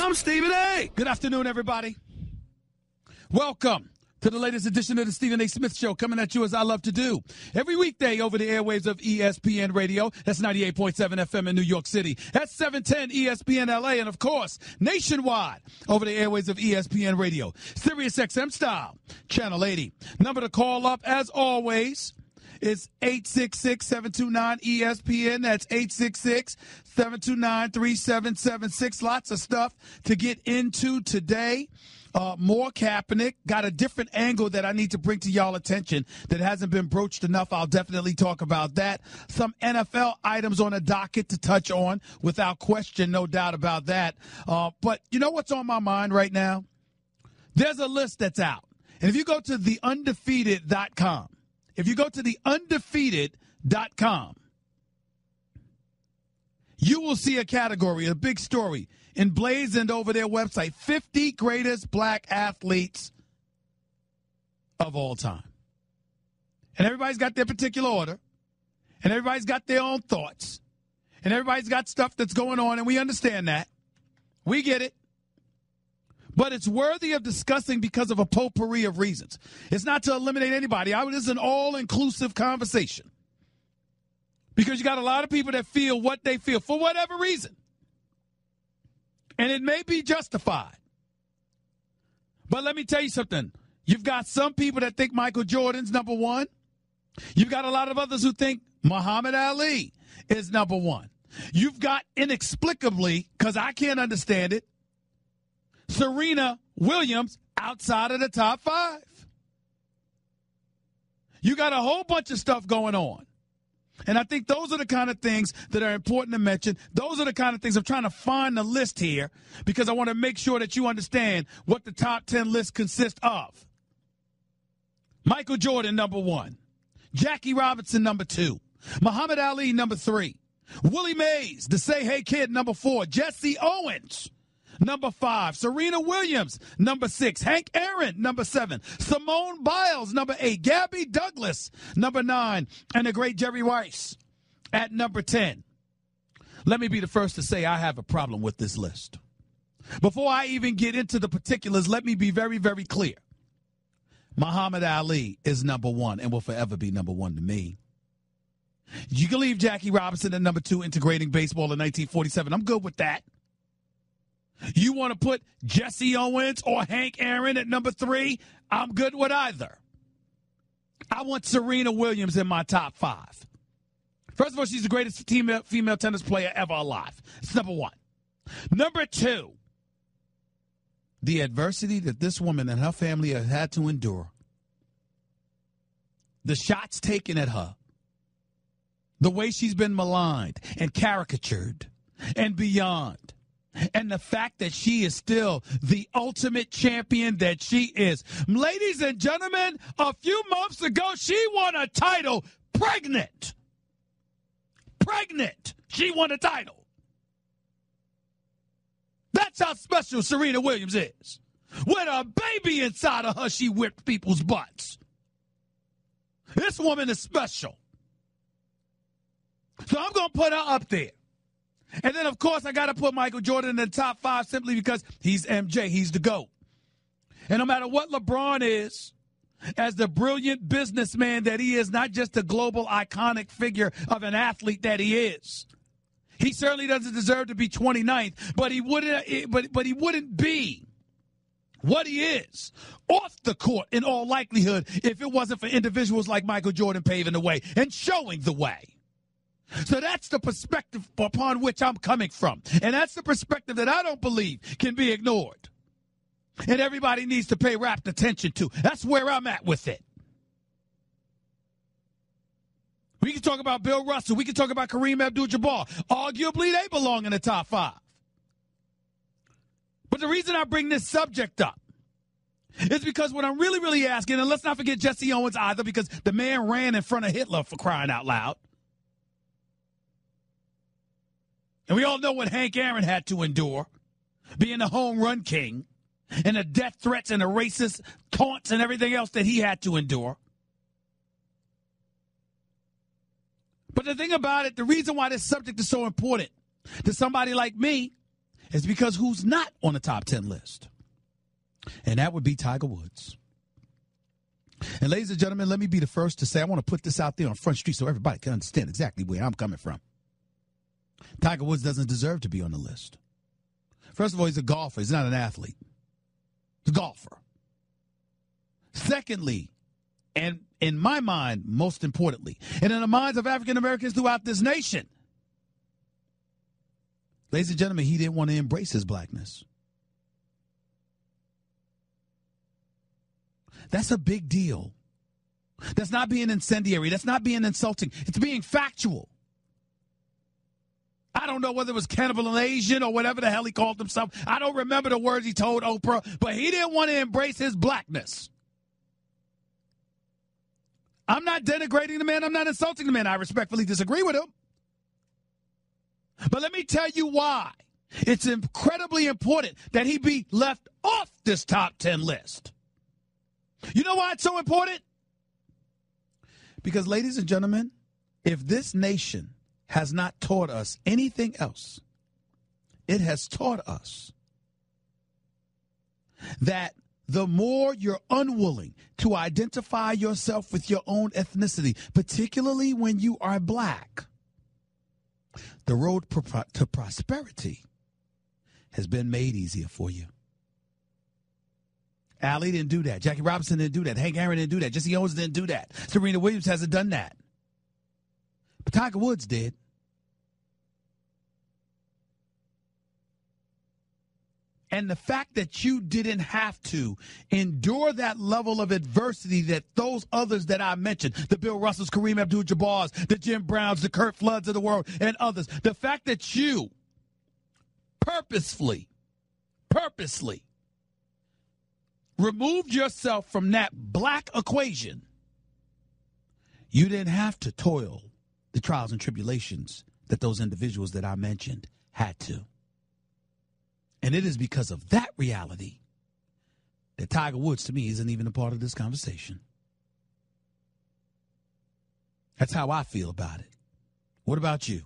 I'm Stephen A. Good afternoon, everybody. Welcome to the latest edition of the Stephen A. Smith Show, coming at you as I love to do. Every weekday over the airwaves of ESPN Radio. That's 98.7 FM in New York City. That's 710 ESPN LA. And, of course, nationwide over the airwaves of ESPN Radio. Sirius XM style, Channel 80. Number to call up, as always, is 866-729-ESPN. That's 866-729-3776. Lots of stuff to get into today. More Kaepernick. Got a different angle that I need to bring to y'all attention that hasn't been broached enough. I'll definitely talk about that. Some NFL items on the docket to touch on, without question, no doubt about that. But you know what's on my mind right now? There's a list that's out. And if you go to theundefeated.com, you will see a category, a big story, emblazoned over their website, 50 greatest black athletes of all time. And everybody's got their particular order, and everybody's got their own thoughts, and everybody's got stuff that's going on, and we understand that. We get it. But it's worthy of discussing because of a potpourri of reasons. It's not to eliminate anybody. This is an all-inclusive conversation. Because you got a lot of people that feel what they feel for whatever reason. And it may be justified. But let me tell you something. You've got some people that think Michael Jordan's number one. You've got a lot of others who think Muhammad Ali is number one. You've got, inexplicably, because I can't understand it, Serena Williams outside of the top five. You got a whole bunch of stuff going on. And I think those are the kind of things that are important to mention. Those are the kind of things I'm trying to find the list here because I want to make sure that you understand what the top 10 list consists of. Michael Jordan, number one. Jackie Robinson, number two. Muhammad Ali, number three. Willie Mays, the Say Hey Kid, number four. Jesse Owens, number five. Serena Williams, number six. Hank Aaron, number seven. Simone Biles, number eight. Gabby Douglas, number nine. And the great Jerry Rice at number 10. Let me be the first to say I have a problem with this list. Before I even get into the particulars, let me be very, very clear. Muhammad Ali is number one and will forever be number one to me. You can leave Jackie Robinson at number two, integrating baseball in 1947. I'm good with that. You want to put Jesse Owens or Hank Aaron at number three? I'm good with either. I want Serena Williams in my top five. First of all, she's the greatest female tennis player ever alive. It's number one. Number two, the adversity that this woman and her family have had to endure. The shots taken at her. The way she's been maligned and caricatured and beyond. And the fact that she is still the ultimate champion that she is. Ladies and gentlemen, a few months ago, she won a title pregnant. Pregnant. She won a title. That's how special Serena Williams is. With a baby inside of her, she whipped people's butts. This woman is special. So I'm going to put her up there. And then, of course, I got to put Michael Jordan in the top five simply because he's MJ. He's the GOAT. And no matter what LeBron is, as the brilliant businessman that he is, not just a global iconic figure of an athlete that he is, he certainly doesn't deserve to be 29th, but he wouldn't be what he is off the court in all likelihood if it wasn't for individuals like Michael Jordan paving the way and showing the way. So that's the perspective upon which I'm coming from. And that's the perspective that I don't believe can be ignored. And everybody needs to pay rapt attention to. That's where I'm at with it. We can talk about Bill Russell. We can talk about Kareem Abdul-Jabbar. Arguably, they belong in the top five. But the reason I bring this subject up is because what I'm really, really asking, and let's not forget Jesse Owens either, because the man ran in front of Hitler, for crying out loud. And we all know what Hank Aaron had to endure, being the home run king, and the death threats and the racist taunts and everything else that he had to endure. But the thing about it, the reason why this subject is so important to somebody like me is because who's not on the top 10 list? And that would be Tiger Woods. And ladies and gentlemen, let me be the first to say, I want to put this out there on Front Street so everybody can understand exactly where I'm coming from. Tiger Woods doesn't deserve to be on the list. First of all, he's a golfer. He's not an athlete. He's a golfer. Secondly, and in my mind, most importantly, and in the minds of African Americans throughout this nation, ladies and gentlemen, he didn't want to embrace his blackness. That's a big deal. That's not being incendiary. That's not being insulting. It's being factual. I don't know whether it was cannibal and Asian or whatever the hell he called himself. I don't remember the words he told Oprah, but he didn't want to embrace his blackness. I'm not denigrating the man. I'm not insulting the man. I respectfully disagree with him. But let me tell you why. It's incredibly important that he be left off this top 10 list. You know why it's so important? Because, ladies and gentlemen, if this nation has not taught us anything else, it has taught us that the more you're unwilling to identify yourself with your own ethnicity, particularly when you are black, the road to prosperity has been made easier for you. Ali didn't do that. Jackie Robinson didn't do that. Hank Aaron didn't do that. Jesse Owens didn't do that. Serena Williams hasn't done that. But Tiger Woods did. And the fact that you didn't have to endure that level of adversity that those others that I mentioned, the Bill Russells, Kareem Abdul-Jabbars, the Jim Browns, the Kurt Floods of the world, and others, the fact that you purposely removed yourself from that black equation, you didn't have to toil the trials and tribulations that those individuals that I mentioned had to. And it is because of that reality that Tiger Woods, to me, isn't even a part of this conversation. That's how I feel about it. What about you?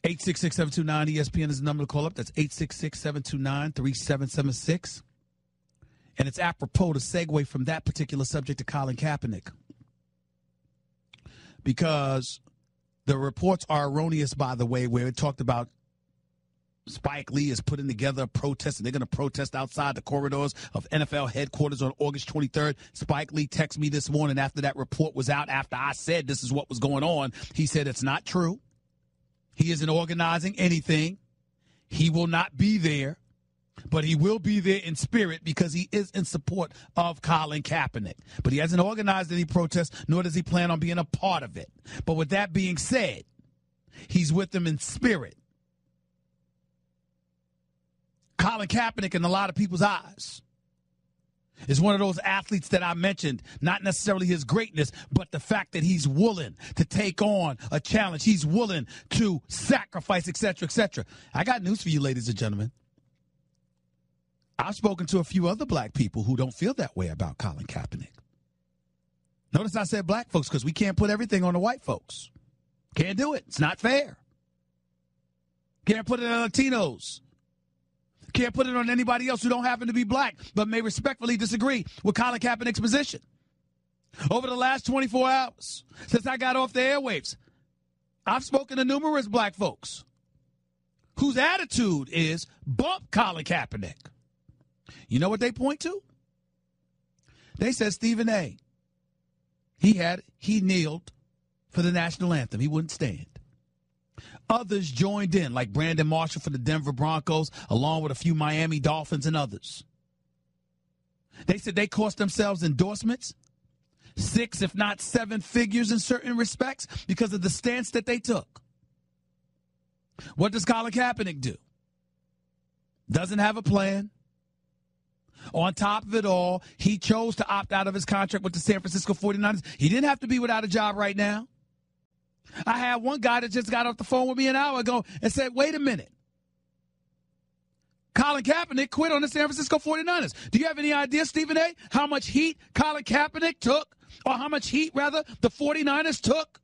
866-729-ESPN is the number to call up. That's 866-729-3776. And it's apropos to segue from that particular subject to Colin Kaepernick. Because the reports are erroneous, by the way, where it talked about Spike Lee is putting together a protest, and they're going to protest outside the corridors of NFL headquarters on August 23rd. Spike Lee texted me this morning after that report was out, after I said this is what was going on. He said it's not true. He isn't organizing anything. He will not be there, but he will be there in spirit because he is in support of Colin Kaepernick. But he hasn't organized any protests, nor does he plan on being a part of it. But with that being said, he's with them in spirit. Colin Kaepernick, in a lot of people's eyes, is one of those athletes that I mentioned, not necessarily his greatness, but the fact that he's willing to take on a challenge. He's willing to sacrifice, et cetera, et cetera. I got news for you, ladies and gentlemen. I've spoken to a few other black people who don't feel that way about Colin Kaepernick. Notice I said black folks because we can't put everything on the white folks. Can't do it. It's not fair. Can't put it on Latinos. Can't put it on anybody else who don't happen to be black, but may respectfully disagree with Colin Kaepernick's position. Over the last 24 hours, since I got off the airwaves, I've spoken to numerous black folks whose attitude is bump Colin Kaepernick. You know what they point to? They said Stephen A. He kneeled for the national anthem. He wouldn't stand. Others joined in, like Brandon Marshall for the Denver Broncos, along with a few Miami Dolphins and others. They said they cost themselves endorsements, 6, if not 7 figures in certain respects, because of the stance that they took. What does Colin Kaepernick do? Doesn't have a plan. On top of it all, he chose to opt out of his contract with the San Francisco 49ers. He didn't have to be without a job right now. I had one guy that just got off the phone with me an hour ago and said, wait a minute. Colin Kaepernick quit on the San Francisco 49ers. Do you have any idea, Stephen A., how much heat Colin Kaepernick took, or how much heat, rather, the 49ers took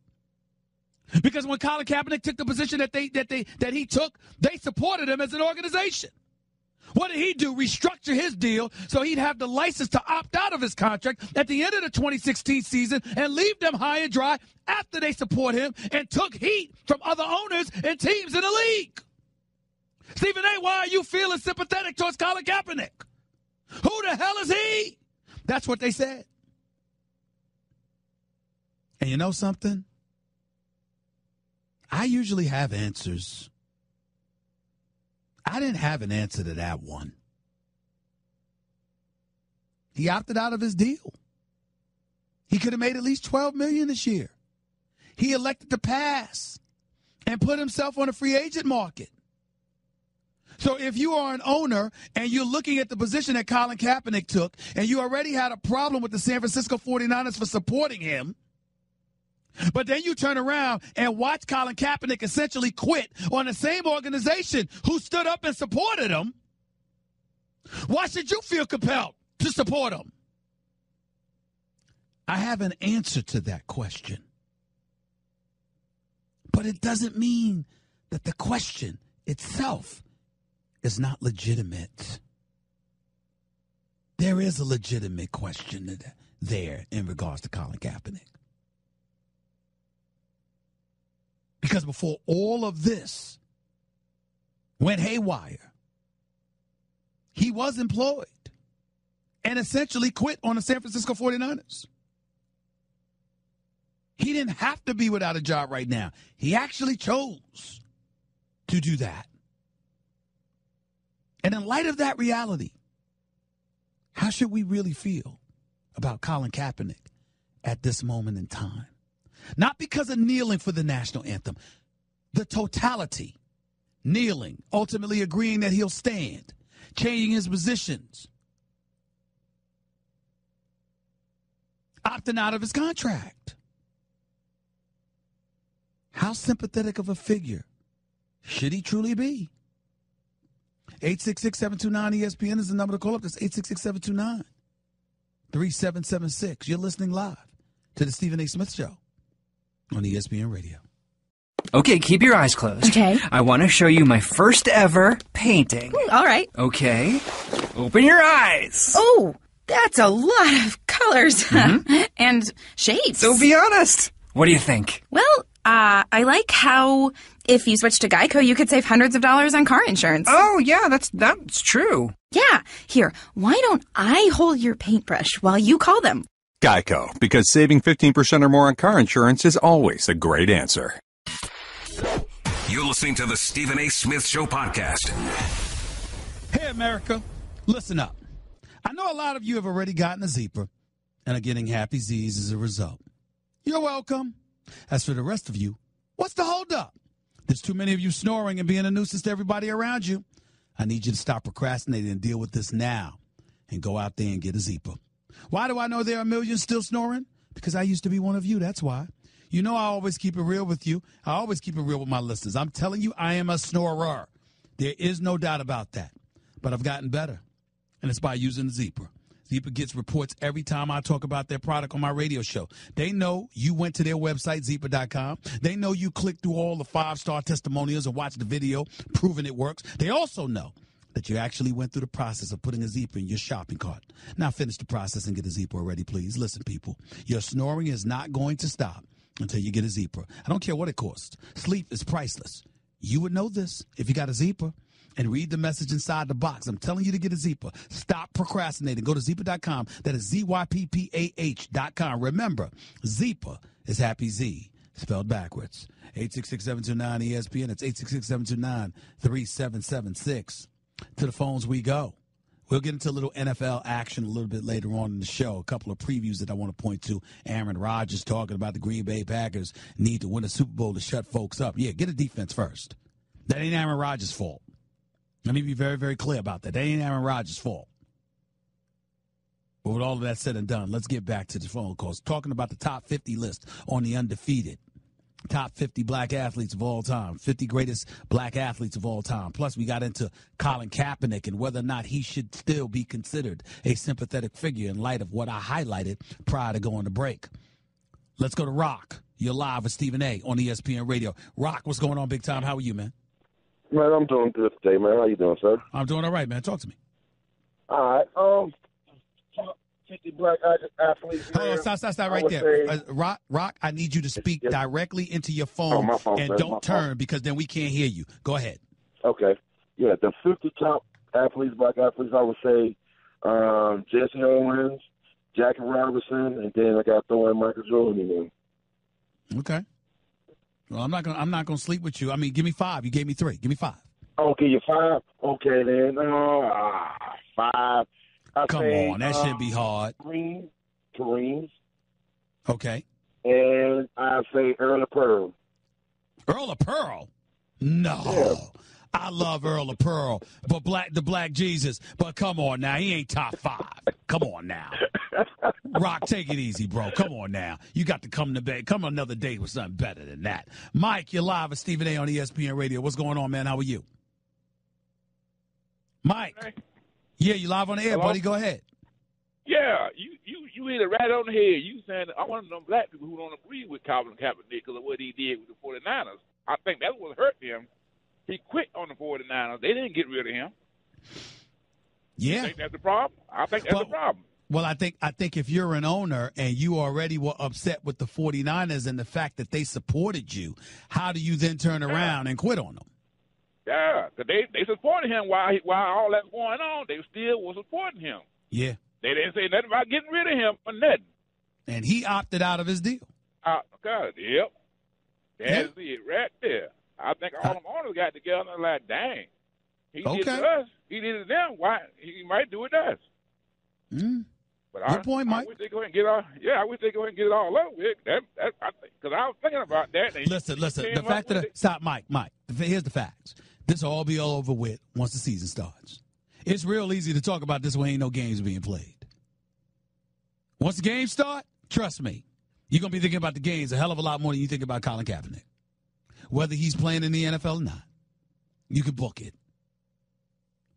Because when Colin Kaepernick took the position that he took, they supported him as an organization. What did he do? Restructure his deal so he'd have the license to opt out of his contract at the end of the 2016 season and leave them high and dry after they support him and took heat from other owners and teams in the league. Stephen A., why are you feeling sympathetic towards Colin Kaepernick? Who the hell is he? That's what they said. And you know something? I usually have answers. I didn't have an answer to that one. He opted out of his deal. He could have made at least $12 million this year. He elected to pass and put himself on a free agent market. So if you are an owner and you're looking at the position that Colin Kaepernick took and you already had a problem with the San Francisco 49ers for supporting him, but then you turn around and watch Colin Kaepernick essentially quit on the same organization who stood up and supported him, why should you feel compelled to support him? I have an answer to that question. But it doesn't mean that the question itself is not legitimate. There is a legitimate question there in regards to Colin Kaepernick. Because before all of this went haywire, he was employed and essentially quit on the San Francisco 49ers. He didn't have to be without a job right now. He actually chose to do that. And in light of that reality, how should we really feel about Colin Kaepernick at this moment in time? Not because of kneeling for the national anthem. The totality. Kneeling, ultimately agreeing that he'll stand, changing his positions, opting out of his contract. How sympathetic of a figure should he truly be? 866-729-ESPN is the number to call up. That's 866-729-3776. You're listening live to the Stephen A. Smith Show on ESPN Radio. Okay, keep your eyes closed. Okay. I want to show you my first ever painting. All right. Okay. Open your eyes. Oh, that's a lot of colors and shades. So be honest. What do you think? Well, I like how if you switch to Geico, you could save hundreds of dollars on car insurance. Oh, yeah, that's true. Yeah. Here, why don't I hold your paintbrush while you call them? Geico, because saving 15% or more on car insurance is always a great answer. You're listening to the Stephen A. Smith Show podcast. Hey, America, listen up. I know a lot of you have already gotten a Zebra and are getting happy Z's as a result. You're welcome. As for the rest of you, what's the holdup? There's too many of you snoring and being a nuisance to everybody around you. I need you to stop procrastinating and deal with this now and go out there and get a Zebra. Why do I know there are millions still snoring? Because I used to be one of you, that's why. You know I always keep it real with you. I always keep it real with my listeners. I'm telling you, I am a snorer. There is no doubt about that. But I've gotten better, and it's by using the Zebra. Zebra gets reports every time I talk about their product on my radio show. They know you went to their website, Zebra.com. They know you clicked through all the 5-star testimonials and watched the video proving it works. They also know that you actually went through the process of putting a Zebra in your shopping cart. Now finish the process and get a Zebra already, please. Listen, people, your snoring is not going to stop until you get a Zebra. I don't care what it costs. Sleep is priceless. You would know this if you got a Zebra. And read the message inside the box. I'm telling you to get a Zebra. Stop procrastinating. Go to Zebra.com. That is ZYPPAH.com. Remember, Zebra is Happy Z, spelled backwards. 866-729-ESPN. It's 866-729-3776. To the phones we go. We'll get into a little NFL action a little bit later on in the show. A couple of previews that I want to point to. Aaron Rodgers talking about the Green Bay Packers need to win a Super Bowl to shut folks up. Yeah, get a defense first. That ain't Aaron Rodgers' fault. Let me be very, very clear about that. That ain't Aaron Rodgers' fault. But with all of that said and done, let's get back to the phone calls. Talking about the top 50 list on the Undefeated. Top 50 black athletes of all time. 50 greatest black athletes of all time. Plus, we got into Colin Kaepernick and whether or not he should still be considered a sympathetic figure in light of what I highlighted prior to going to break. Let's go to Rock You're live with Stephen A. on ESPN Radio. Rock, what's going on, big time? How are you, man? Man, I'm doing good today, man. How you doing, sir? I'm doing all right, man. Talk to me. All right. 50 black athletes. Hold on, stop right there. Rock, I need you to speak directly into your phone my fault, and man. don't My turn fault. because then we can't hear you. Go ahead. Okay. Yeah, the 50 top athletes, black athletes, I would say Jesse Owens, Jackie Robinson, and then I got to throw in Michael Jordan in there. Okay. Well, I'm not gonna sleep with you. I mean, give me 5. You gave me 3. Give me 5. Okay, you're 5. Okay, then 5. Come on, that shouldn't be hard. Kareem. Okay. And I say Earl of Pearl. Earl of Pearl? No. Yeah. I love Earl of Pearl, but the Black Jesus. But come on now, he ain't top 5. Come on now. Rock, take it easy, bro. Come on now. You got to come to bed. Come another day with something better than that. Mike, you're live with Stephen A. on ESPN Radio. What's going on, man? How are you? Mike. Hey. Yeah, you live on the air, Hello? buddy. Go ahead. Yeah, you hit it right on the head. You saying I'm one of them black people who don't agree with Colin Kaepernick because of what he did with the 49ers. I think that's what hurt him. He quit on the 49ers. They didn't get rid of him. Yeah. You think that's the problem? I think that's the problem. Well, I think if you're an owner and you already were upset with the 49ers and the fact that they supported you, how do you then turn around and quit on them? Yeah, because they supported him while all that's going on. They still were supporting him. Yeah. They didn't say nothing about getting rid of him or nothing. And he opted out of his deal. God, yep. That's it right there. I think all them owners got together and like, dang, he did it to us. He did it to them. Why? He might do it to us. But Good point, Mike. I wish they go ahead and get all. Yeah, I wish they go ahead and get it all over with. Because I was thinking about that. Listen. The fact that stop, Mike. Here's the facts. This will all be all over with once the season starts. It's real easy to talk about this when ain't no games being played. Once the games start, trust me, you're gonna be thinking about the games a hell of a lot more than you think about Colin Kaepernick. Whether he's playing in the NFL or not, you can book it.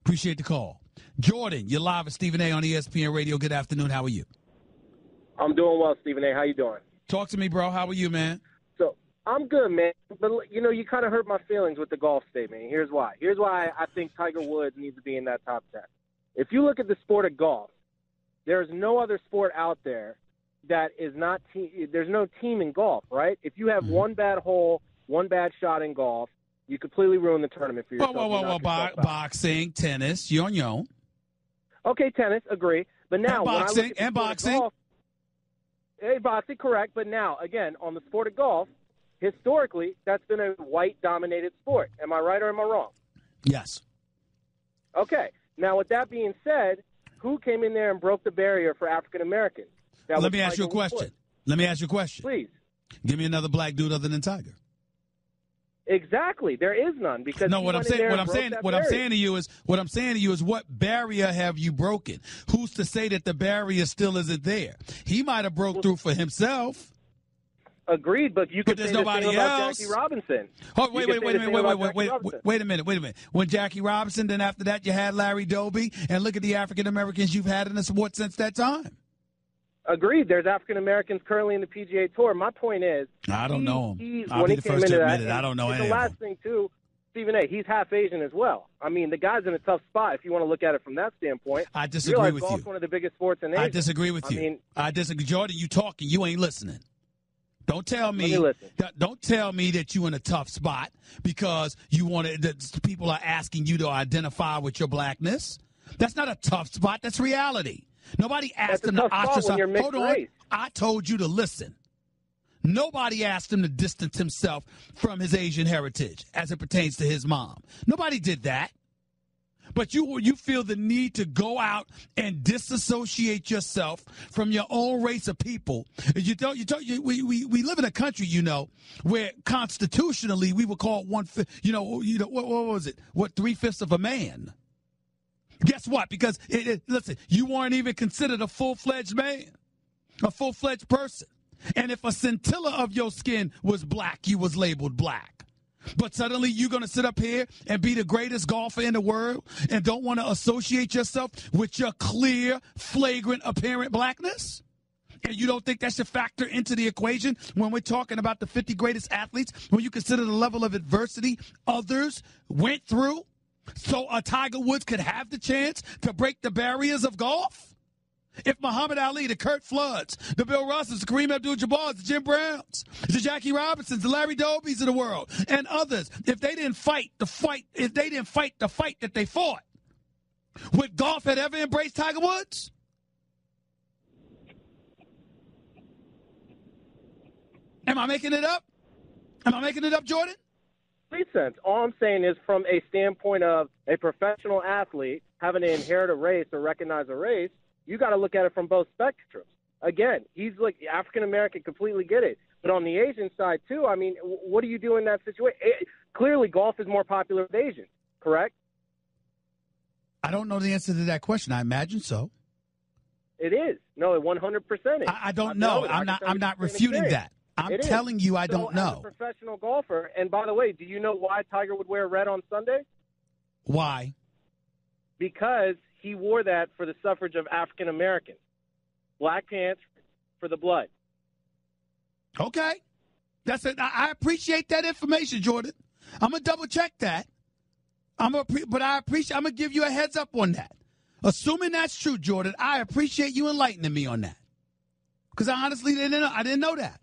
Appreciate the call. Jordan, you're live at Stephen A. on ESPN Radio. Good afternoon. How are you? I'm doing well, Stephen A. How you doing? Talk to me, bro. How are you, man? So I'm good, man. But, you kind of hurt my feelings with the golf statement. Here's why. Here's why I think Tiger Woods needs to be in that top 10. If you look at the sport of golf, there's no other sport out there that is not there's no team in golf, right? If you have one bad hole, one bad shot in golf, you completely ruin the tournament for yourself. Whoa. Boxing, tennis, you're on your own. Okay, tennis, agree. But now, boxing, boxing, correct. But now, again, on the sport of golf, historically, that's been a white-dominated sport. Am I right or am I wrong? Yes. Okay. Now, with that being said, who came in there and broke the barrier for African Americans? Let me ask you a question. Please. Give me another black dude other than Tiger. Exactly. There is none because what I'm saying to you is what barrier have you broken? Who's to say that the barrier still isn't there? He might have broke through for himself. Agreed, but you could there's say nobody the same else. about Jackie Robinson. Oh, wait a minute. When Jackie Robinson, then after that you had Larry Doby, and look at the African Americans you've had in the sport since that time. Agreed. There's African Americans currently in the PGA Tour. My point is, I don't know him. I'll when be he the came first to into admit that, it. I don't know any the of last them. thing too, Stephen A. He's half Asian as well. I mean, the guy's in a tough spot if you want to look at it from that standpoint. I disagree with golf's you. One of the biggest sports in Asia. I disagree with you. I disagree, Jordan. You talking? You ain't listening. Don't tell me. Don't tell me that you in a tough spot because you want to. That people are asking you to identify with your blackness. That's not a tough spot. That's reality. Nobody asked him to ostracize. Hold on. I told you to listen. Nobody asked him to distance himself from his Asian heritage as it pertains to his mom. Nobody did that. But you feel the need to go out and disassociate yourself from your own race of people. We live in a country, where constitutionally we were called what was it? 3/5 of a man. Guess what? Because listen, you weren't even considered a full-fledged man, a full-fledged person. And if a scintilla of your skin was black, you was labeled black. But suddenly you're going to sit up here and be the greatest golfer in the world and don't want to associate yourself with your clear, flagrant, apparent blackness? And you don't think that should factor into the equation when we're talking about the 50 greatest athletes, when you consider the level of adversity others went through? So a Tiger Woods could have the chance to break the barriers of golf? If Muhammad Ali, the Kurt Floods, the Bill Russells, the Kareem Abdul-Jabbars, the Jim Browns, the Jackie Robinsons, the Larry Dobies of the world, and others, if they didn't fight the fight that they fought, would golf have ever embraced Tiger Woods? Am I making it up? Jordan? Makes sense. All I'm saying is from a standpoint of a professional athlete having to inherit a race or recognize a race, you got to look at it from both spectrums. Again, he's like African-American, completely get it. But on the Asian side, too, I mean, what do you do in that situation? Clearly, golf is more popular with Asians, correct? I don't know the answer to that question. I imagine so. It is. No, it 100% is. I don't know. I'm not refuting that. I'm telling you I don't know. As a professional golfer, and by the way, do you know why Tiger would wear red on Sunday? Why? Because he wore that for the suffrage of African Americans. Black pants for the blood. Okay. That's it. I appreciate that information, Jordan. I'm going to double check that. I'm going to give you a heads up on that. Assuming that's true, Jordan, I appreciate you enlightening me on that. Because I honestly didn't know that.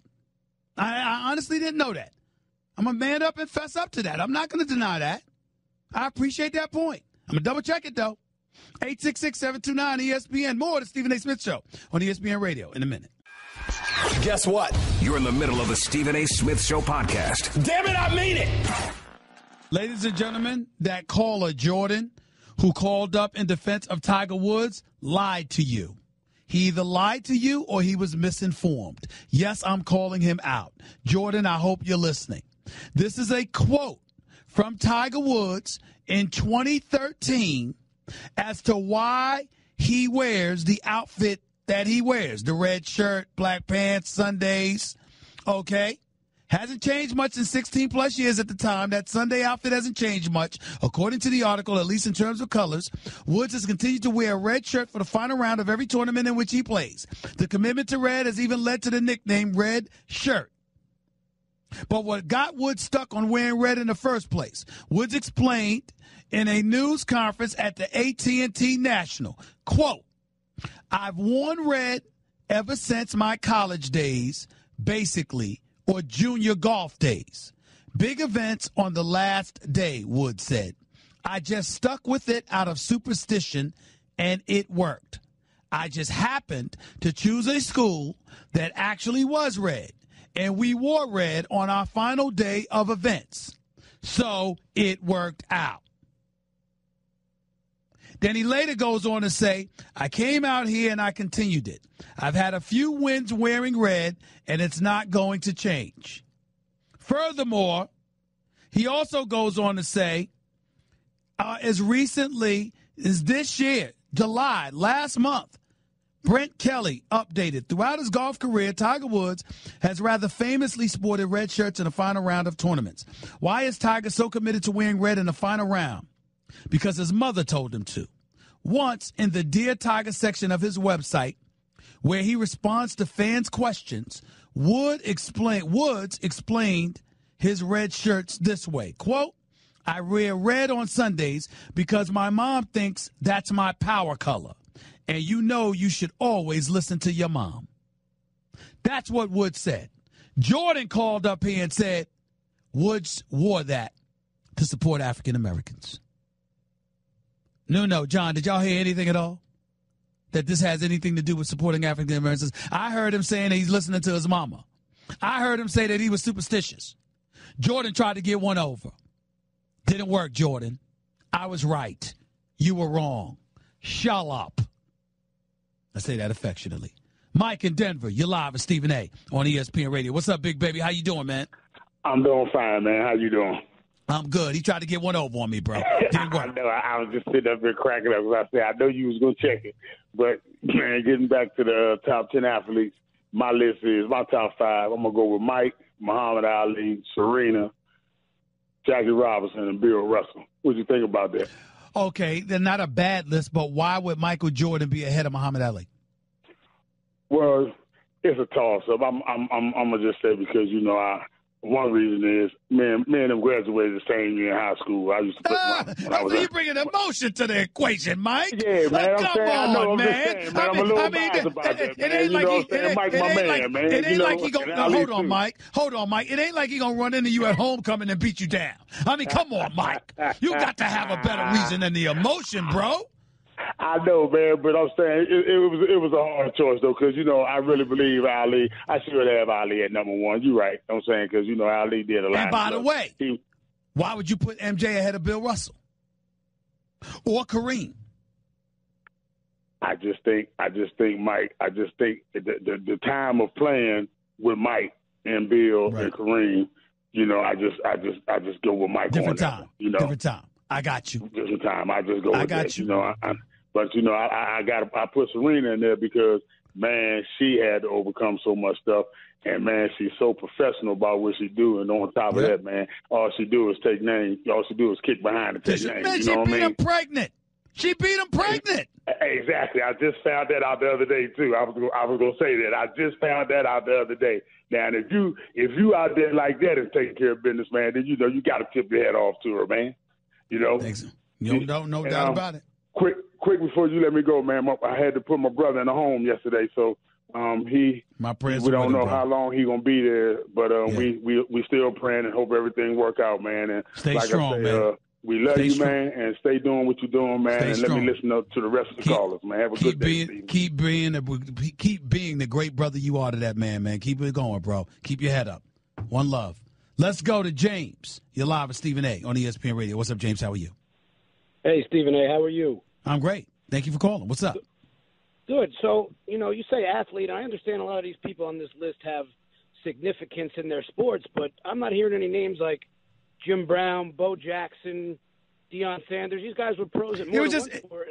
I honestly didn't know that. I'm going to man up and fess up to that. I'm not going to deny that. I appreciate that point. I'm going to double check it, though. 866-729-ESPN. More of the Stephen A. Smith Show on ESPN Radio in a minute. Guess what? You're in the middle of the Stephen A. Smith Show podcast. Damn it, I mean it! Ladies and gentlemen, that caller, Jordan, who called up in defense of Tiger Woods, lied to you. He either lied to you or he was misinformed. Yes, I'm calling him out. Jordan, I hope you're listening. This is a quote from Tiger Woods in 2013 as to why he wears the outfit that he wears. The red shirt, black pants, Sundays. Okay? Hasn't changed much in 16 plus years at the time. That Sunday outfit hasn't changed much. According to the article, at least in terms of colors, Woods has continued to wear a red shirt for the final round of every tournament in which he plays. The commitment to red has even led to the nickname Red Shirt. But what got Woods stuck on wearing red in the first place? Woods explained in a news conference at the AT&T National, quote, I've worn red ever since my college days, basically, or junior golf days. Big events on the last day, Woods said. I just stuck with it out of superstition, and it worked. I just happened to choose a school that actually was red, and we wore red on our final day of events. So it worked out. Then he later goes on to say, I came out here and I continued it. I've had a few wins wearing red, and it's not going to change. Furthermore, he also goes on to say, as recently as this year, July, last month, Brent Kelly updated. Throughout his golf career, Tiger Woods has rather famously sported red shirts in the final round of tournaments. Why is Tiger so committed to wearing red in the final round? Because his mother told him to. Once in the Dear Tiger section of his website, where he responds to fans' questions, Woods explained his red shirts this way, quote, I wear red on Sundays because my mom thinks that's my power color. And you know you should always listen to your mom. That's what Woods said. Jordan called up here and said Woods wore that to support African Americans. No, John, did y'all hear anything at all? That this has anything to do with supporting African Americans? I heard him saying that he's listening to his mama. I heard him say that he was superstitious. Jordan tried to get one over. Didn't work, Jordan. I was right. You were wrong. Shut up. I say that affectionately. Mike in Denver, you're live with Stephen A. on ESPN Radio. What's up, big baby? How you doing, man? I'm doing fine, man. How you doing? I'm good. He tried to get one over on me, bro. Didn't work. I know. I was just sitting up here cracking up because I said, I know you was going to check it. But, man, getting back to the top 10 athletes, my list is my top 5. I'm going to go with Mike, Muhammad Ali, Serena, Jackie Robinson, and Bill Russell. What do you think about that? Okay, they're not a bad list, but why would Michael Jordan be ahead of Muhammad Ali? Well, it's a toss-up. I'm gonna just say because one reason is me and them graduated the same year in high school. I used to put you bringing emotion to the equation, Mike. Yeah, man. I'm come saying, on, I know, I'm man. just saying, man. I'm a little biased about that, man. You know what I'm saying? Mike, my man, man. It ain't like he gonna. Hold on, Mike. It ain't like he gonna run into you at homecoming and beat you down. I mean, come on, Mike. You got to have a better reason than the emotion, bro. I know, man, but I'm saying it was a hard choice though, because I really believe Ali. I should have Ali at number one. You're right. I'm saying because Ali did a lot. And by the way, why would you put MJ ahead of Bill Russell or Kareem? I just think Mike. I just think the time of playing with Mike and Bill and Kareem. I just go with Mike. Different time. Different time. I got you. Different time. I just go with got that. you. I put Serena in there because, man, she had to overcome so much stuff. And, man, she's so professional about what she do. And on top of that, man, all she do is take names. All she do is kick behind and take names. Man, she beat him pregnant. She beat him pregnant. Exactly. I just found that out the other day, too. I was going to say that. I just found that out the other day. Now, if you out there like that and taking care of business, man, then, you got to tip your head off to her, man. No doubt about it. Quick before you let me go, man. I had to put my brother in a home yesterday, so my prayers. We don't know how long he gonna be there, but we still praying and hope everything work out, man. And stay strong, man. We love you, man, and stay doing what you're doing, man. Stay and strong. let me listen up to the rest of the callers, man. Have a good day. Keep being the great brother you are to that man. Keep it going, bro. Keep your head up. One love. Let's go to James. You're live with Stephen A. on ESPN Radio. What's up, James? How are you? Hey, Stephen A. How are you? I'm great. Thank you for calling. What's up? Good. So, you say athlete. I understand a lot of these people on this list have significance in their sports, but I'm not hearing any names like Jim Brown, Bo Jackson, Deion Sanders. These guys were pros at more than one sport.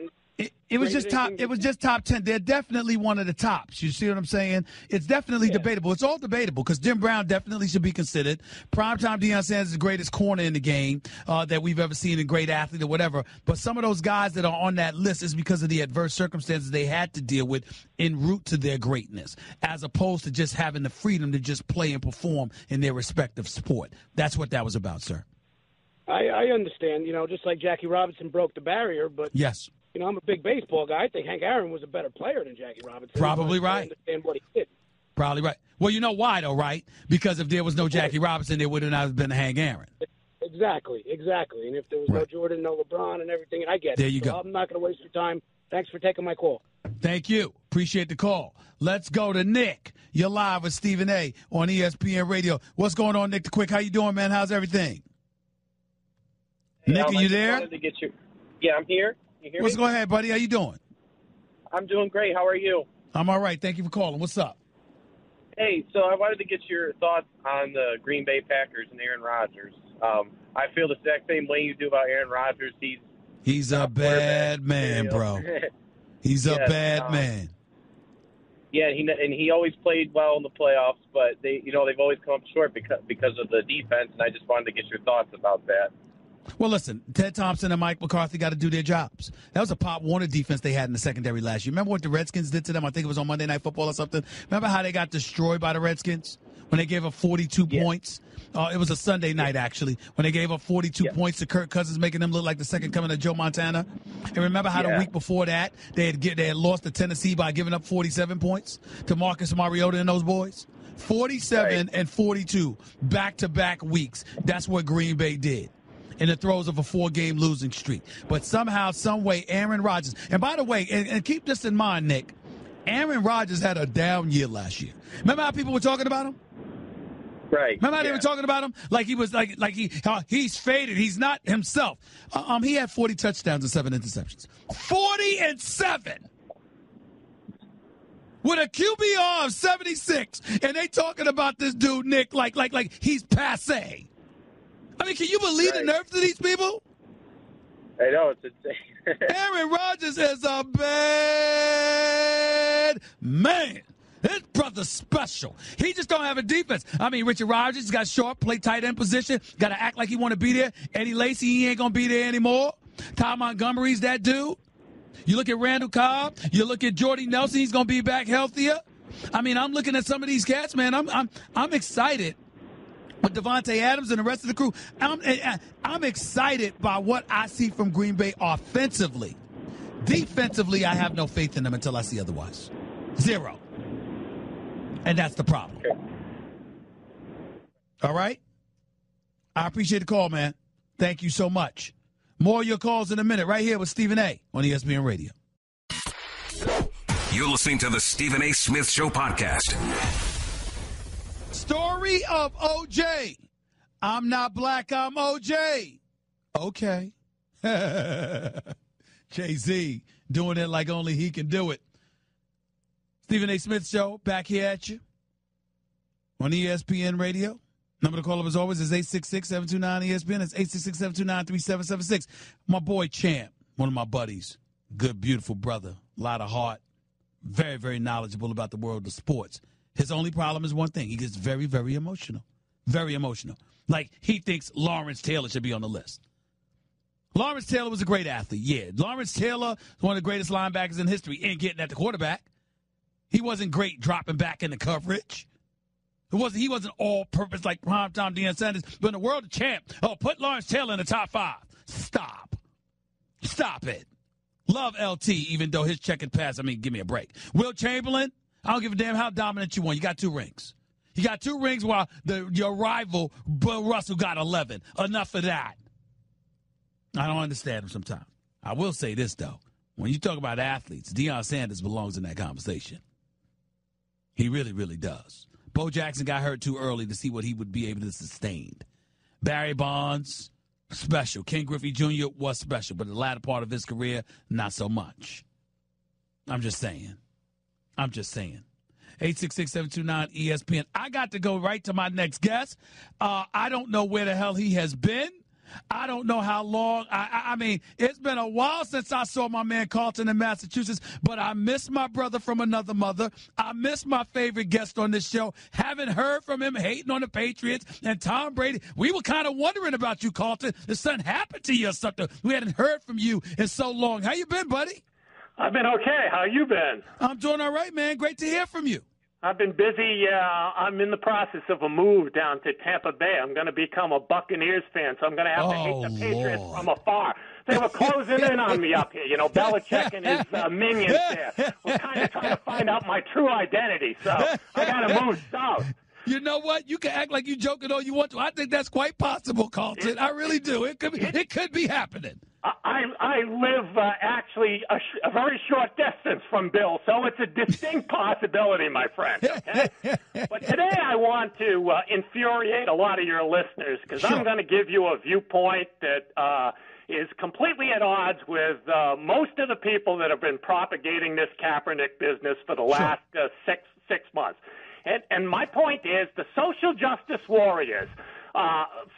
It was just top. It was just top 10. They're definitely one of the tops. You see what I'm saying? It's definitely debatable. It's all debatable because Jim Brown definitely should be considered. Primetime Deion Sanders is the greatest corner in the game that we've ever seen, a great athlete or whatever. But some of those guys that are on that list is because of the adverse circumstances they had to deal with en route to their greatness, as opposed to just having the freedom to just play and perform in their respective sport. That's what that was about, sir. I understand. Just like Jackie Robinson broke the barrier, but yes. I'm a big baseball guy. I think Hank Aaron was a better player than Jackie Robinson. Probably right. I understand what he did. Probably right. Well, you know why, though, right? Because if there was no Jackie Robinson, there would have not been Hank Aaron. Exactly. And if there was no Jordan, no LeBron and everything, I get it. There you go. I'm not going to waste your time. Thanks for taking my call. Thank you. Appreciate the call. Let's go to Nick. You're live with Stephen A. on ESPN Radio. What's going on, Nick the Quick? How you doing, man? How's everything? Hey, Nick, are you there? Yeah, I'm here. You hear me? Go ahead, buddy. How you doing? I'm doing great. How are you? I'm all right. Thank you for calling. What's up? Hey, so I wanted to get your thoughts on the Green Bay Packers and Aaron Rodgers. I feel the exact same way you do about Aaron Rodgers. He's a bad man, bro. He's a bad man. Yeah, he always played well in the playoffs, but they've always come up short because of the defense, and I just wanted to get your thoughts about that. Well, listen, Ted Thompson and Mike McCarthy got to do their jobs. That was a Pop Warner defense they had in the secondary last year. Remember what the Redskins did to them? I think it was on Monday Night Football or something. Remember how they got destroyed by the Redskins when they gave up 42 points? It was a Sunday night, actually, when they gave up 42 points to Kirk Cousins, making them look like the second coming of Joe Montana. And remember how the week before that they had lost to Tennessee by giving up 47 points to Marcus Mariota and those boys? 47 and 42 back-to-back weeks. That's what Green Bay did in the throes of a 4-game losing streak. But somehow, some way, Aaron Rodgers, and by the way, and keep this in mind, Nick, Aaron Rodgers had a down year last year. Remember how people were talking about him? Right. Remember how they were talking about him? Like he was he's faded. He's not himself. He had 40 touchdowns and 7 interceptions. 40 and 7. With a QBR of 76. And they talking about this dude, Nick, like he's passé. I mean, can you believe the nerve to these people? I know, it's insane. Aaron Rodgers is a bad man. This brother's special. He just don't have a defense. I mean, Richard Rodgers got short, play tight end position, got to act like he want to be there. Eddie Lacy, he ain't going to be there anymore. Ty Montgomery's that dude. You look at Randall Cobb. You look at Jordy Nelson, he's going to be back healthier. I mean, I'm looking at some of these cats, man. I'm excited with Devontae Adams and the rest of the crew. I'm excited by what I see from Green Bay offensively. Defensively, I have no faith in them until I see otherwise. Zero. And that's the problem. All right? I appreciate the call, man. Thank you so much. More of your calls in a minute, right here with Stephen A. on ESPN Radio. You're listening to the Stephen A. Smith Show podcast. Story of OJ. I'm not black, I'm OJ. Okay. Jay-Z doing it like only he can do it. Stephen A. Smith Show, back here at you on ESPN Radio. Number to call up as always is 866-729-ESPN. It's 866-729-3776. My boy Champ, one of my buddies, good, beautiful brother, a lot of heart, very, very knowledgeable about the world of sports. His only problem is one thing. He gets very, very emotional. Very emotional. Like he thinks Lawrence Taylor should be on the list. Lawrence Taylor was a great athlete, yeah. Lawrence Taylor was one of the greatest linebackers in history in getting at the quarterback. He wasn't great dropping back in the coverage. He wasn't all-purpose like primetime Deion Sanders. But in the world of Champ, put Lawrence Taylor in the top 5. Stop it. Love LT, even though his check and pass, give me a break. Will Chamberlain, I don't give a damn how dominant you want. You got 2 rings. You got 2 rings while your rival, Bill Russell, got 11. Enough of that. I don't understand him sometimes. I will say this, though. When you talk about athletes, Deion Sanders belongs in that conversation. He really, really does. Bo Jackson got hurt too early to see what he would be able to sustain. Barry Bonds, special. Ken Griffey Jr. was special, but the latter part of his career, not so much. I'm just saying. 866-729-ESPN. I got to go right to my next guest. I don't know where the hell he has been. I don't know how long. It's been a while since I saw my man Carlton in Massachusetts, but I miss my brother from another mother. I miss my favorite guest on this show. Haven't heard from him hating on the Patriots and Tom Brady. We were kind of wondering about you, Carlton. Did something happen to you or something? We hadn't heard from you in so long. How you been, buddy? I've been okay. How you been? I'm doing all right, man. Great to hear from you. I've been busy. I'm in the process of a move down to Tampa Bay. I'm going to become a Buccaneers fan, so I'm going to have to hate the Patriots from afar. They were closing in on me up here. You know, Belichick and his minions there. We're kind of trying to find out my true identity, so I got to move south. You know what? You can act like you joking all you want to. I think that's quite possible, Carlton. I really do. It could be happening. I live actually a very short distance from Bill, so it's a distinct possibility, my friend. Okay? But today I want to infuriate a lot of your listeners because I'm going to give you a viewpoint that is completely at odds with most of the people that have been propagating this Kaepernick business for the last 6 months. And my point is the social justice warriors,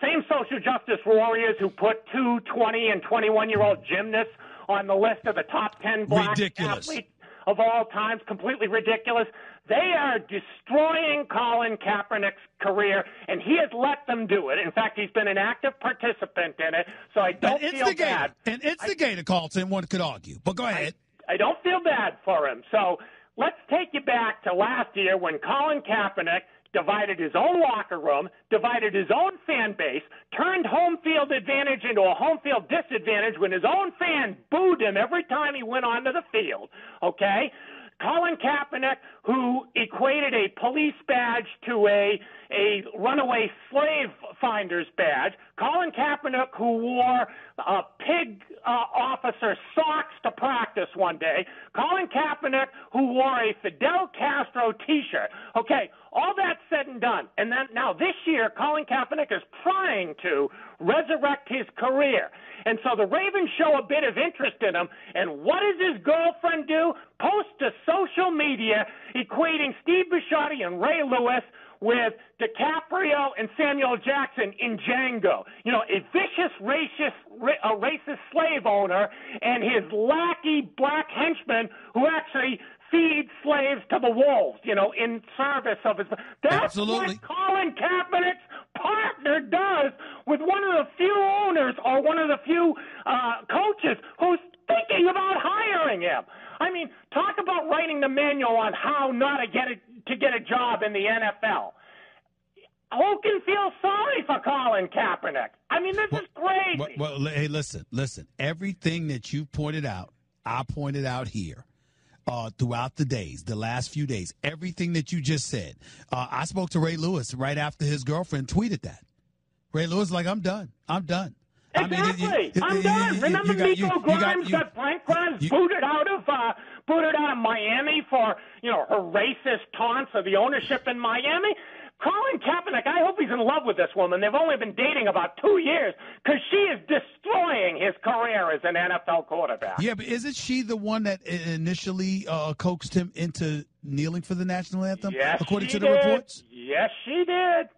same social justice warriors who put 2 20- and 21-year-old gymnasts on the list of the top 10 black athletes of all times, completely ridiculous. They are destroying Colin Kaepernick's career, and he has let them do it. In fact, he's been an active participant in it, so I don't feel bad. And it's the Gator, Carlton, one could argue. But go ahead. I don't feel bad for him. So let's take you back to last year when Colin Kaepernick divided his own locker room, divided his own fan base, turned home field advantage into a home field disadvantage when his own fan booed him every time he went onto the field, okay? Colin Kaepernick, who equated a police badge to a runaway slave finder's badge. Colin Kaepernick, who wore pig officer socks to practice one day. Colin Kaepernick, who wore a Fidel Castro T-shirt. Okay, all that said and done. And then now this year, Colin Kaepernick is trying to resurrect his career. And so the Ravens show a bit of interest in him. And what does his girlfriend do? Post to social media equating Steve Bisciotti and Ray Lewis with DiCaprio and Samuel Jackson in Django. You know, a vicious racist slave owner and his lackey black henchman who actually feeds slaves to the wolves, you know, in service of his... That's what Colin Kaepernick's partner does with one of the few owners or one of the few coaches who's thinking about hiring him. I mean, talk about writing the manual on how not to get a job in the NFL. Who can feel sorry for Colin Kaepernick? I mean, this is crazy. Well, hey, listen. Everything that you pointed out, I pointed out here throughout the days, the last few days. Everything that you just said. I spoke to Ray Lewis right after his girlfriend tweeted that. Ray Lewis like, I'm done. Exactly. I'm done. Remember Nico Grimes got Frank Grimes booted out of Miami for, her racist taunts of the ownership in Miami? Colin Kaepernick, I hope he's in love with this woman. They've only been dating about 2 years because she is destroying his career as an NFL quarterback. Yeah, but isn't she the one that initially coaxed him into kneeling for the national anthem, according to the reports? Yes, she did.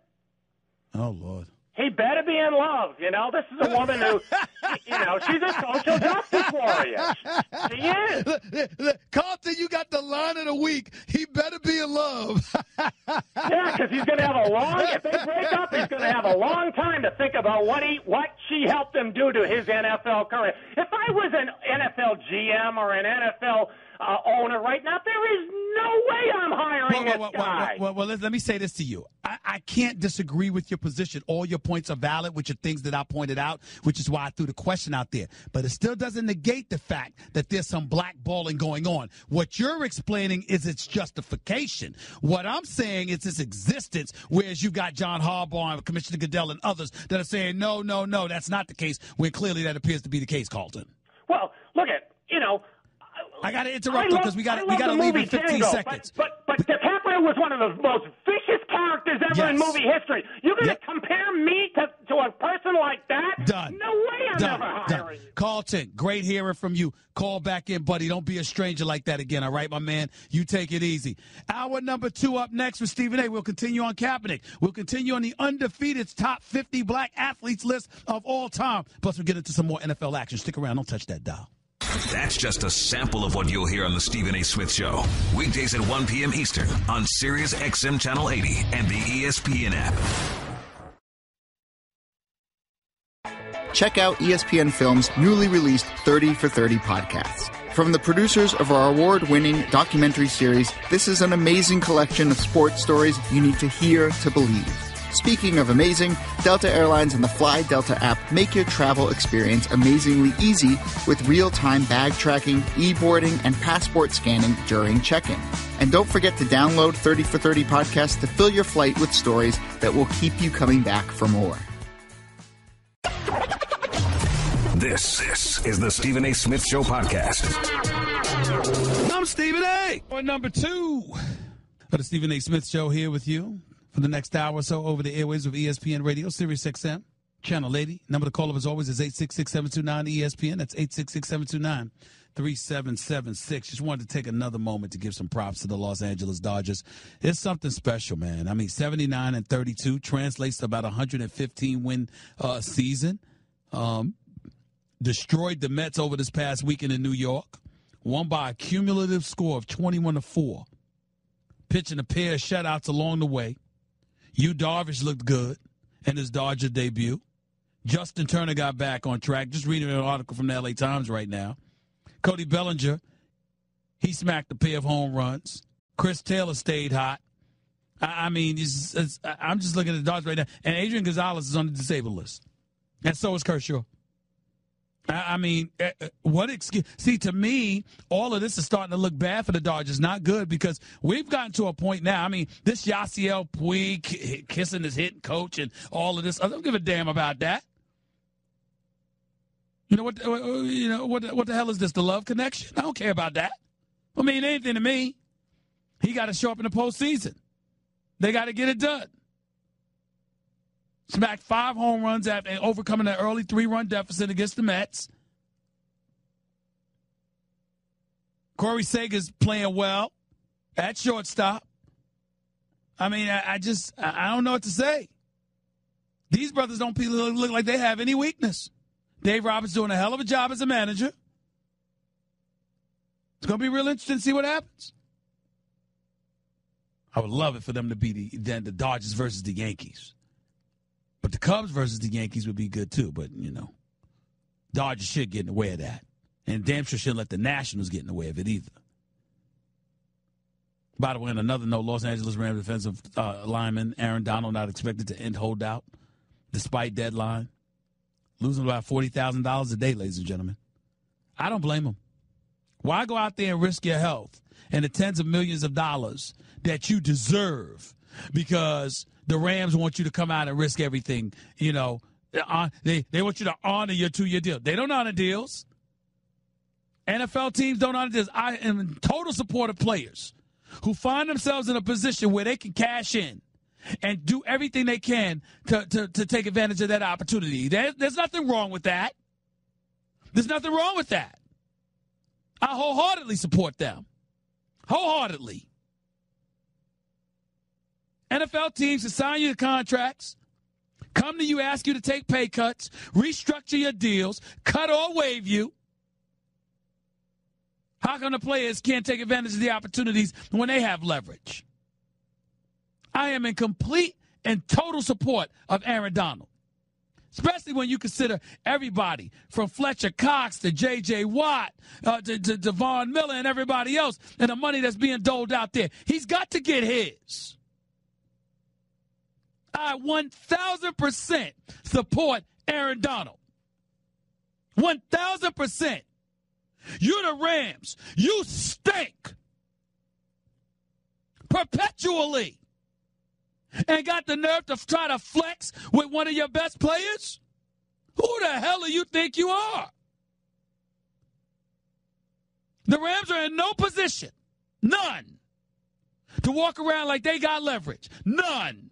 Oh, Lord. He better be in love. This is a woman who, she's a social justice warrior. She is. Carlton, you got the line of the week. He better be in love. Yeah, because he's going to have if they break up, he's going to have a long time to think about what she helped him do to his NFL career. If I was an NFL GM or an NFL owner right now, there is no way I'm hiring this guy. Well, let me say this to you. I can't disagree with your position. All your points are valid, which are things that I pointed out, which is why I threw the question out there. But it still doesn't negate the fact that there's some blackballing going on. What you're explaining is its justification. What I'm saying is its existence, whereas you got John Harbaugh and Commissioner Goodell and others that are saying, no, that's not the case, when clearly that appears to be the case, Carlton. Well, look at, I got to interrupt because we got to leave in 15 seconds. But DiCaprio was one of the most vicious characters ever in movie history. You're going to compare me to a person like that? Done. No way I'm ever hiring you. Carlton, great hearing from you. Call back in, buddy. Don't be a stranger like that again, all right, my man? You take it easy. Hour number 2 up next with Stephen A. We'll continue on Kaepernick. We'll continue on the undefeated top 50 black athletes list of all time. Plus, we'll get into some more NFL action. Stick around. Don't touch that dial. That's just a sample of what you'll hear on the Stephen A. Smith Show. Weekdays at 1 p.m. Eastern on Sirius XM Channel 80 and the ESPN app. Check out ESPN Films' newly released 30 for 30 podcasts. From the producers of our award-winning documentary series, this is an amazing collection of sports stories you need to hear to believe. Speaking of amazing, Delta Airlines and the Fly Delta app make your travel experience amazingly easy with real-time bag tracking, e-boarding, and passport scanning during check-in. And don't forget to download 30 for 30 podcasts to fill your flight with stories that will keep you coming back for more. This is the Stephen A. Smith Show podcast. I'm Stephen A. On number 2 of the Stephen A. Smith Show here with you for the next hour or so over the airwaves of ESPN Radio, Sirius XM, Channel 80. Number to call up as always is 866-729-ESPN. That's 866-729-3776. Just wanted to take another moment to give some props to the Los Angeles Dodgers. It's something special, man. I mean, 79-32 translates to about 115-win season. Destroyed the Mets over this past weekend in New York. Won by a cumulative score of 21-4. Pitching a pair of shutouts along the way. Yu Darvish looked good in his Dodger debut. Justin Turner got back on track. Just reading an article from the L.A. Times right now. Cody Bellinger, he smacked a pair of home runs. Chris Taylor stayed hot. I'm just looking at the Dodgers right now. And Adrian Gonzalez is on the disabled list. And so is Kershaw. What excuse? See, to me, all of this is starting to look bad for the Dodgers. Not good, because we've gotten to a point now. I mean, this Yasiel Puig kissing his hitting coach and all of this. I don't give a damn about that. What the hell is this? The love connection? I don't care about that. I mean, anything to me. He got to show up in the postseason. They got to get it done. Smacked 5 home runs after overcoming an early 3-run deficit against the Mets. Corey Seager's playing well at shortstop. I mean, I don't know what to say. These brothers don't look like they have any weakness. Dave Roberts doing a hell of a job as a manager. It's going to be real interesting to see what happens. I would love it for them to be the Dodgers versus the Yankees. But the Cubs versus the Yankees would be good too. But, Dodgers should get in the way of that. And damn sure shouldn't let the Nationals get in the way of it either. By the way, on another note, Los Angeles Rams defensive lineman Aaron Donald not expected to end holdout despite deadline. Losing about $40,000 a day, ladies and gentlemen. I don't blame him. Why go out there and risk your health and the tens of millions of dollars that you deserve because the Rams want you to come out and risk everything? You know, they want you to honor your 2-year deal. They don't honor deals. NFL teams don't honor deals. I am in total support of players who find themselves in a position where they can cash in and do everything they can to take advantage of that opportunity. There's nothing wrong with that. There's nothing wrong with that. I wholeheartedly support them. Wholeheartedly. NFL teams assign you the contracts, come to you, ask you to take pay cuts, restructure your deals, cut or waive you. How come the players can't take advantage of the opportunities when they have leverage? I am in complete and total support of Aaron Donald, especially when you consider everybody from Fletcher Cox to J.J. Watt to Von Miller and everybody else and the money that's being doled out there. He's got to get his. I 1,000% support Aaron Donald. 1,000%. You're the Rams. You stink. Perpetually. And got the nerve to try to flex with one of your best players? Who the hell do you think you are? The Rams are in no position, none, to walk around like they got leverage. None.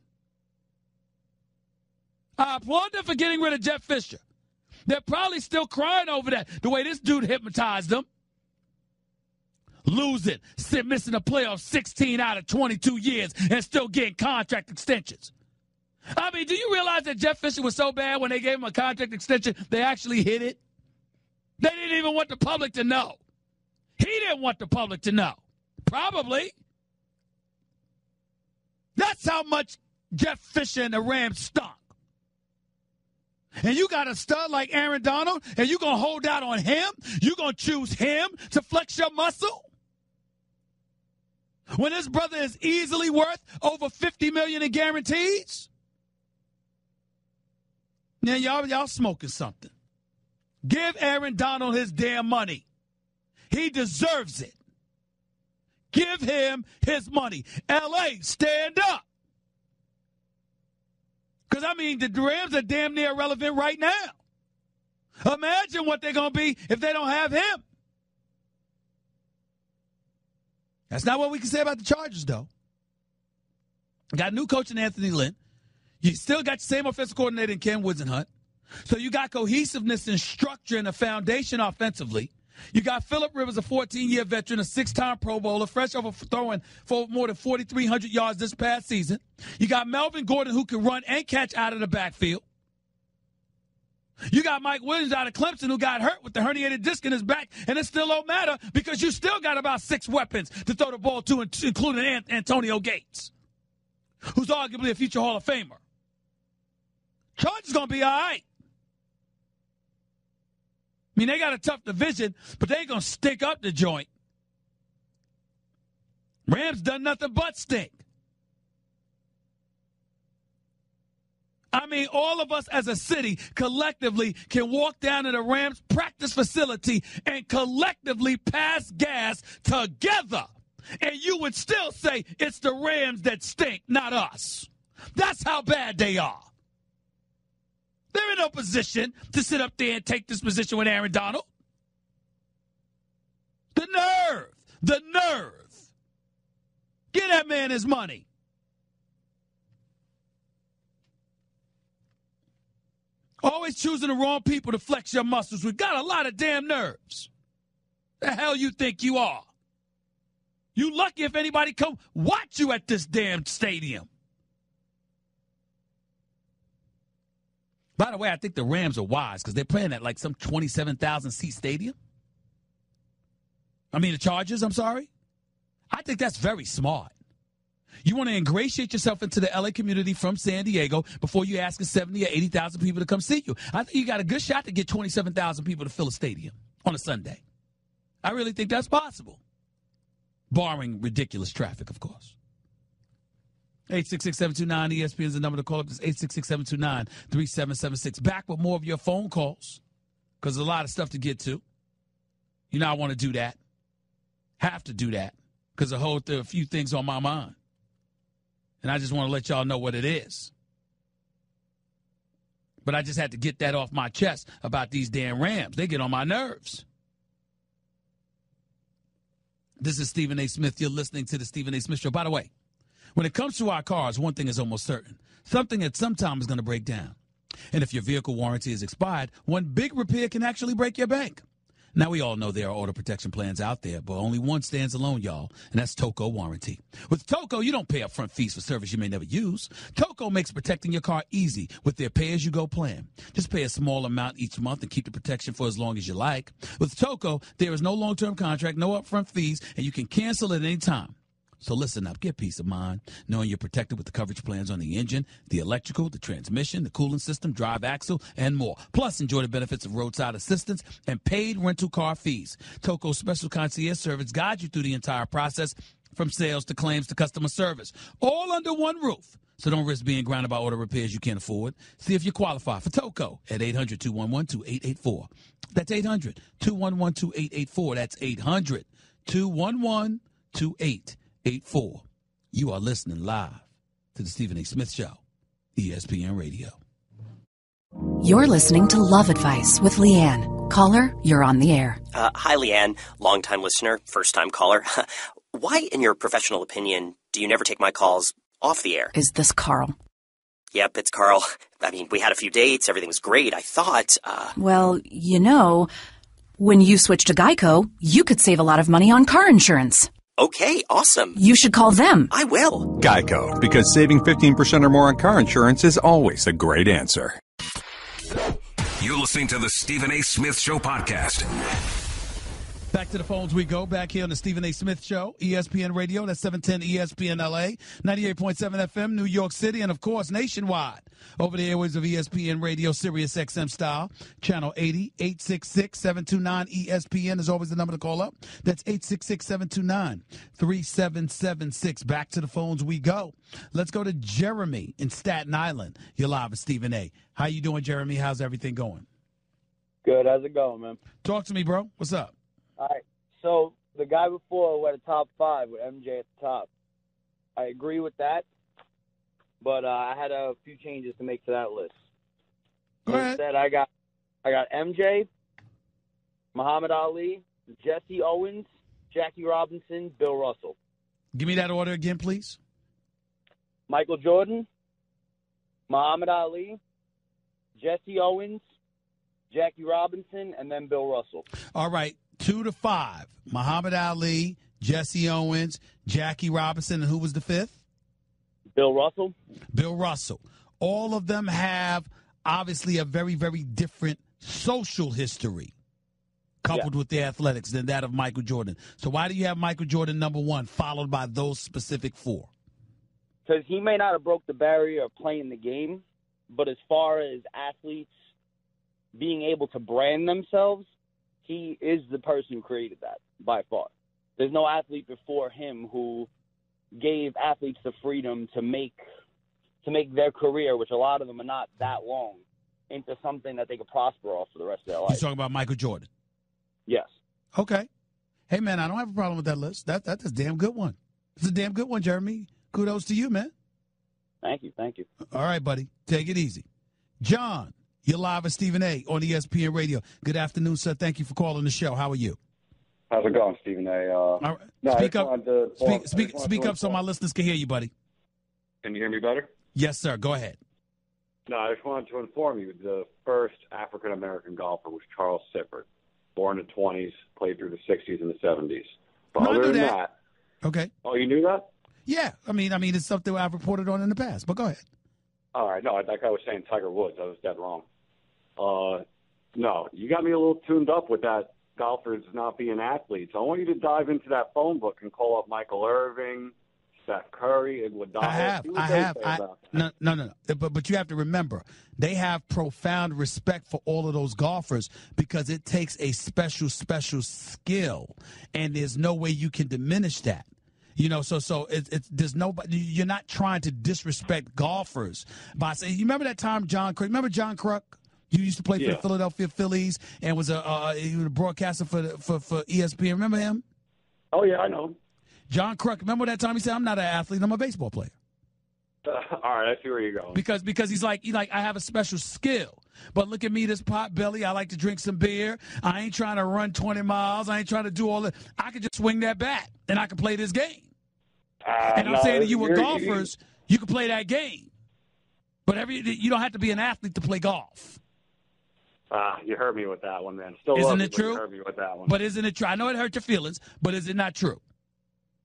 I applaud them for getting rid of Jeff Fisher. They're probably still crying over that, the way this dude hypnotized them. Losing, missing the playoffs 16 out of 22 years and still getting contract extensions. I mean, do you realize that Jeff Fisher was so bad when they gave him a contract extension, they actually hid it? They didn't even want the public to know. He didn't want the public to know. Probably. That's how much Jeff Fisher and the Rams stunk. And you got a stud like Aaron Donald, and you're going to hold out on him? You're going to choose him to flex your muscle? When his brother is easily worth over $50 million in guarantees? Now, y'all smoking something. Give Aaron Donald his damn money. He deserves it. Give him his money. L.A., stand up. Because, I mean, the Rams are damn near irrelevant right now. Imagine what they're going to be if they don't have him. That's not what we can say about the Chargers, though. Got a new coach in Anthony Lynn. You still got the same offensive coordinator in Ken Whisenhunt. So you got cohesiveness and structure and a foundation offensively. You got Phillip Rivers, a 14-year veteran, a 6-time Pro Bowler, fresh over throwing for more than 4,300 yards this past season. You got Melvin Gordon, who can run and catch out of the backfield. You got Mike Williams out of Clemson, who got hurt with the herniated disc in his back, and it still don't matter because you still got about 6 weapons to throw the ball to, including Antonio Gates, who's arguably a future Hall of Famer. Chargers going to be all right. I mean, they got a tough division, but they ain't going to stick up the joint. Rams done nothing but stink. I mean, all of us as a city collectively can walk down to the Rams practice facility and collectively pass gas together. And you would still say it's the Rams that stink, not us. That's how bad they are. They're in no position to sit up there and take this position with Aaron Donald. The nerve. Get that man his money. Always choosing the wrong people to flex your muscles. We've got a lot of damn nerves. The hell you think you are? You lucky if anybody come watch you at this damn stadium. By the way, I think the Rams are wise because they're playing at like some 27,000-seat stadium. I mean, the Chargers, I'm sorry. I think that's very smart. You want to ingratiate yourself into the L.A. community from San Diego before you ask 70 or 80,000 people to come see you. I think you got a good shot to get 27,000 people to fill a stadium on a Sunday. I really think that's possible. Barring ridiculous traffic, of course. 866-729-ESPN is the number to call up. This 866-729-3776. Back with more of your phone calls because there's a lot of stuff to get to. You know I want to do that. Have to do that because there are a few things on my mind. And I just want to let y'all know what it is. But I just had to get that off my chest about these damn Rams. They get on my nerves. This is Stephen A. Smith. You're listening to the Stephen A. Smith Show. By the way, when it comes to our cars, one thing is almost certain. Something at some time is going to break down. And if your vehicle warranty is expired, one big repair can actually break your bank. Now, we all know there are auto protection plans out there, but only one stands alone, y'all, and that's Toco Warranty. With Toco, you don't pay upfront fees for service you may never use. Toco makes protecting your car easy with their pay-as-you-go plan. Just pay a small amount each month and keep the protection for as long as you like. With Toco, there is no long-term contract, no upfront fees, and you can cancel at any time. So listen up, get peace of mind, knowing you're protected with the coverage plans on the engine, the electrical, the transmission, the cooling system, drive axle, and more. Plus, enjoy the benefits of roadside assistance and paid rental car fees. Toco's special concierge service guides you through the entire process, from sales to claims to customer service, all under one roof. So don't risk being grounded by auto repairs you can't afford. See if you qualify for Toco at 800-211-2884. That's 800-211-2884. That's 800-211-2884. You are listening live to the Stephen A. Smith Show, ESPN Radio. You're listening to Love Advice with Leanne. Caller, you're on the air. Hi, Leanne. Longtime listener, first-time caller. Why, in your professional opinion, do you never take my calls off the air? Is this Carl? Yep, it's Carl. I mean, we had a few dates. Everything was great. I thought, Well, you know, when you switch to Geico, you could save a lot of money on car insurance. Okay, awesome. You should call them. I will. Geico, because saving 15% or more on car insurance is always a great answer. You're listening to the Stephen A. Smith Show podcast. Back to the phones we go. Back here on the Stephen A. Smith Show, ESPN Radio. That's 710 ESPN LA, 98.7 FM, New York City, and, of course, nationwide over the airwaves of ESPN Radio, Sirius XM style, channel 80, 866-729-ESPN is always the number to call up. That's 866-729-3776. Back to the phones we go. Let's go to Jeremy in Staten Island. You're live with Stephen A. How you doing, Jeremy? How's everything going? Good. How's it going, man? Talk to me, bro. What's up? All right. So the guy before went a top 5 with MJ at the top. I agree with that, but I had a few changes to make to that list. Go ahead. Instead, I got MJ, Muhammad Ali, Jesse Owens, Jackie Robinson, Bill Russell. Give me that order again, please. Michael Jordan, Muhammad Ali, Jesse Owens, Jackie Robinson, and then Bill Russell. All right. 2 to 5. Muhammad Ali, Jesse Owens, Jackie Robinson, and who was the fifth? Bill Russell. Bill Russell. All of them have obviously a very, very different social history coupled with their athletics than that of Michael Jordan. So why do you have Michael Jordan number 1 followed by those specific 4? Because he may not have broke the barrier of playing the game, but as far as athletes being able to brand themselves, he is the person who created that by far. There's no athlete before him who gave athletes the freedom to make their career, which a lot of them are not that long, into something that they could prosper off for the rest of their life. You're talking about Michael Jordan? Yes. Okay. Hey, man, I don't have a problem with that list. That's a damn good one. It's a damn good one, Jeremy. Kudos to you, man. Thank you. Thank you. All right, buddy. Take it easy. John. You're live with Stephen A. on ESPN Radio. Good afternoon, sir. Thank you for calling the show. How are you? How's it going, Stephen A? All right. Speak up so my listeners can hear you, buddy. Can you hear me better? Yes, sir. Go ahead. No, I just wanted to inform you the first African-American golfer was Charles Sifford, born in the 20s, played through the 60s and the 70s. But No, I other knew than that. Okay. Oh, you knew that? Yeah. I mean, it's something I've reported on in the past, but go ahead. All right. No, like I was saying Tiger Woods. I was dead wrong. No, you got me a little tuned up with that golfers not being athletes. I want you to dive into that phone book and call up Michael Irving, Steph Curry, Iguodala. I have. No. But you have to remember, they have profound respect for all of those golfers because it takes a special skill, and there's no way you can diminish that. You know, so it's there's nobody. You're not trying to disrespect golfers by saying. You remember that time, John Kruk? Remember John Kruk? You used to play for the Philadelphia Phillies and was he was a broadcaster for ESPN. Remember him? Oh yeah, I know. John Kruk. Remember that time he said, "I'm not an athlete. I'm a baseball player." All right, I see where you're going. Because he's like I have a special skill. But look at me, this pot belly. I like to drink some beer. I ain't trying to run 20 miles. I ain't trying to do all that. I can just swing that bat and I can play this game. And I'm saying to you, with golfers, you can play that game. But you don't have to be an athlete to play golf. You hurt me with that one, man. Still isn't it true? You hurt me with that one. But isn't it true? I know it hurt your feelings, but is it not true?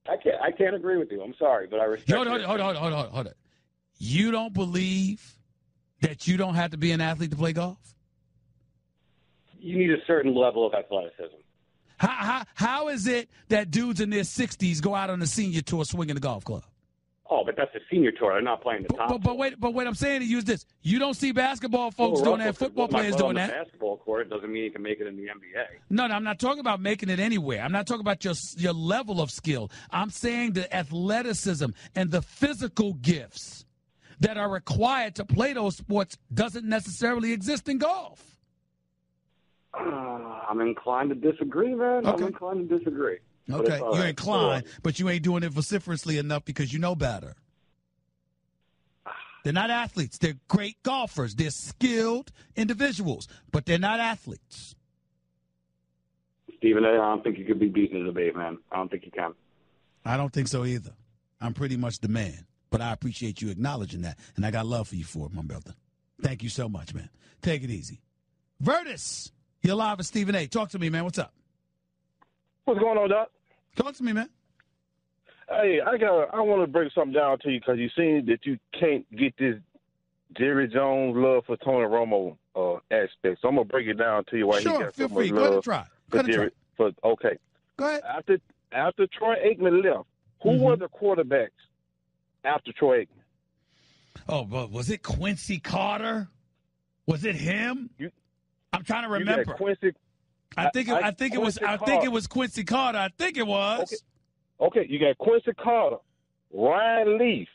I can't agree with you. I'm sorry, but I respect. Hold on. You don't believe that you don't have to be an athlete to play golf? You need a certain level of athleticism. How is it that dudes in their 60s go out on a senior tour swinging the golf club? Oh, but that's a senior tour. They're not playing the top. But what I'm saying to you is this: you don't see basketball folks doing that, football players doing that. Basketball court doesn't mean you can make it in the NBA. No, I'm not talking about making it anywhere. I'm not talking about your level of skill. I'm saying the athleticism and the physical gifts that are required to play those sports doesn't necessarily exist in golf. I'm inclined to disagree, man. Okay. I'm inclined to disagree. Okay, you're inclined, but you ain't doing it vociferously enough because you know better. They're not athletes. They're great golfers. They're skilled individuals, but they're not athletes. Stephen A., I don't think you could be beaten in a debate, man. I don't think you can. I don't think so either. I'm pretty much the man, but I appreciate you acknowledging that, and I got love for you for it, my brother. Thank you so much, man. Take it easy. Vertus, you're live with Stephen A. Talk to me, man. What's up? What's going on, Doc? Talk to me, man. Hey, I want to break something down to you because you seen that you can't get this Jerry Jones love for Tony Romo aspect. So I'm gonna break it down to you why he got so much love for Jerry. Okay. Go ahead. After Troy Aikman left, who were the quarterbacks after Troy Aikman? Oh, but was it Quincy Carter? Was it him? I'm trying to remember. I think it was Quincy Carter. I think it was. Okay, you got Quincy Carter, Ryan Leaf,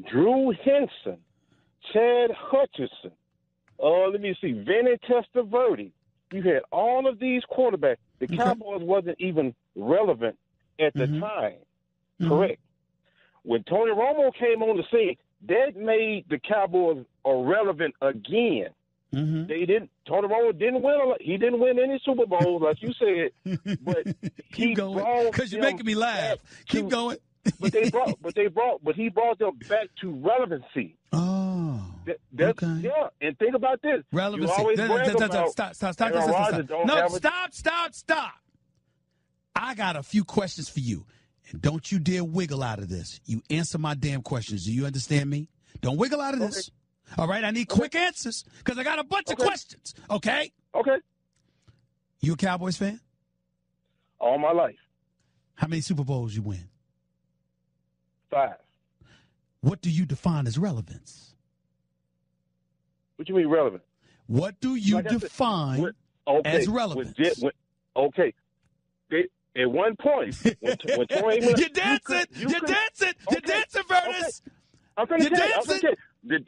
Drew Henson, Chad Hutchinson. Let me see, Vinny Testaverde. You had all of these quarterbacks. The Cowboys wasn't even relevant at the time. Correct. When Tony Romo came on the scene, that made the Cowboys irrelevant again. Tony Romo didn't win he didn't win any Super Bowls, like you said. But keep going, because you're making me laugh. Keep going. But he brought them back to relevancy. Oh, okay. Yeah, and think about this. Relevancy. Stop. I got a few questions for you, and don't you dare wiggle out of this. You answer my damn questions. Do you understand me? Don't wiggle out of this. All right, I need quick answers because I got a bunch of questions. Okay? Okay. You a Cowboys fan? All my life. How many Super Bowls you win? 5. What do you define as relevance? What you mean relevant? What do you define as relevance? At one point, when Troy Aikman, you're dancing, Vertus. You're dancing. The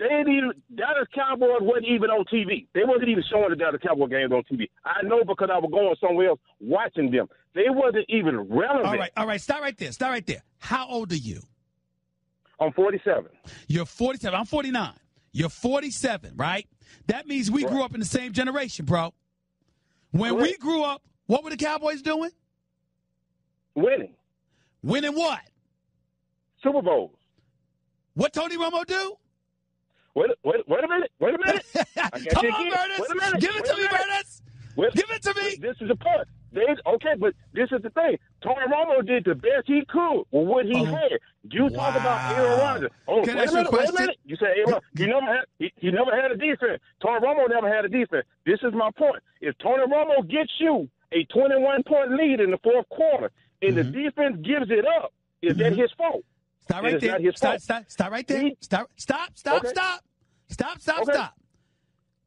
Dallas Cowboys wasn't even on TV. They wasn't even showing the Dallas Cowboys games on TV. I know because I was going somewhere else watching them. They wasn't even relevant. All right. Stop right there. How old are you? I'm 47. You're 47. I'm 49. You're 47, right? That means we grew up in the same generation, bro. When we grew up, what were the Cowboys doing? Winning. Winning what? Super Bowls. What Tony Romo do? Wait a minute. Come on, Vertus. Give it to me, Vertus. Give it to me. This is the part. But this is the thing. Tony Romo did the best he could with what he had. You talk about Aaron Rodgers. Can I ask you a question? Wait a minute. You say Aaron, he never had a defense. Tony Romo never had a defense. This is my point. If Tony Romo gets you a 21-point lead in the fourth quarter and the defense gives it up, is that his fault? Stop right there. Stop right there. Stop.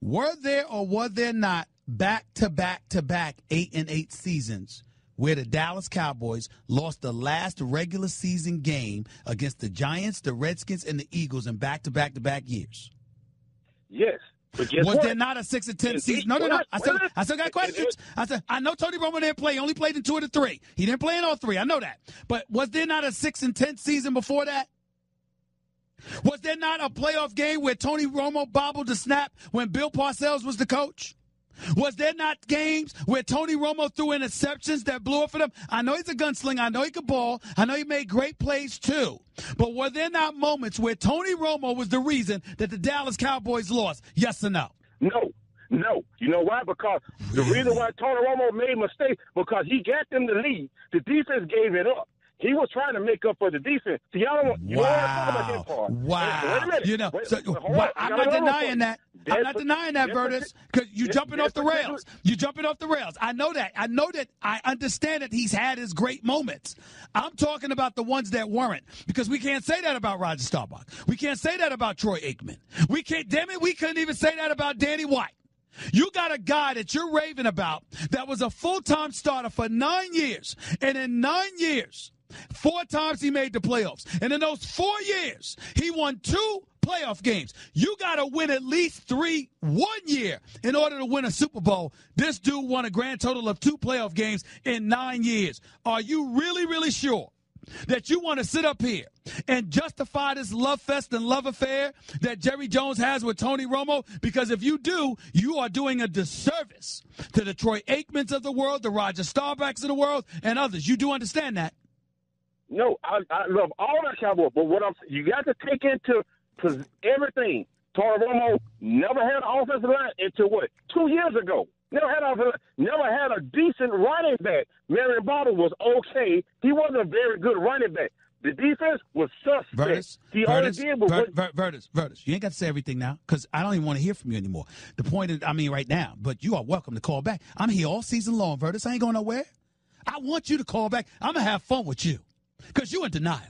Were there or were there not back-to-back 8-8 seasons where the Dallas Cowboys lost the last regular season game against the Giants, the Redskins, and the Eagles in back-to-back years? Yes. But guess was what? there not a 6-10 season? No. I still got questions. I know Tony Romo didn't play. He only played in 2 of the 3. He didn't play in all 3. I know that. But was there not a 6-10 season before that? Was there not a playoff game where Tony Romo bobbled the snap when Bill Parcells was the coach? Was there not games where Tony Romo threw interceptions that blew it for them? I know he's a gunslinger. I know he could ball. I know he made great plays too. But were there not moments where Tony Romo was the reason that the Dallas Cowboys lost? Yes or no? No. You know why? Because the reason why Tony Romo made mistakes, because he got them to lead. The defense gave it up. He was trying to make up for the defense. See, y'all don't want to talk about that part. Wow. Wait a minute. I'm not denying that. I'm not denying that, Vertus, because you're jumping off the rails. You're jumping off the rails. I know that. I understand that he's had his great moments. I'm talking about the ones that weren't, because we can't say that about Roger Staubach. We can't say that about Troy Aikman. We couldn't even say that about Danny White. You got a guy that you're raving about that was a full-time starter for 9 years, and in 9 years, 4 times he made the playoffs. And in those 4 years, he won 2 playoff games. You got to win at least 3 1 year in order to win a Super Bowl. This dude won a grand total of 2 playoff games in 9 years. Are you really, really sure that you want to sit up here and justify this love fest and love affair that Jerry Jones has with Tony Romo? Because if you do, you are doing a disservice to the Troy Aikmans of the world, the Roger Staubachs of the world, and others. You do understand that? No, I love all that Cowboys, but you got to take into everything. Tony Romo never had an offensive line until 2 years ago. Never had a decent running back. Marion Barber was okay. He wasn't a very good running back. The defense was suspect. Vertus, you ain't got to say everything now, because I don't even want to hear from you anymore. The point is, right now, but you are welcome to call back. I'm here all season long, Vertus. I ain't going nowhere. I want you to call back. I'm going to have fun with you. Because you in denial.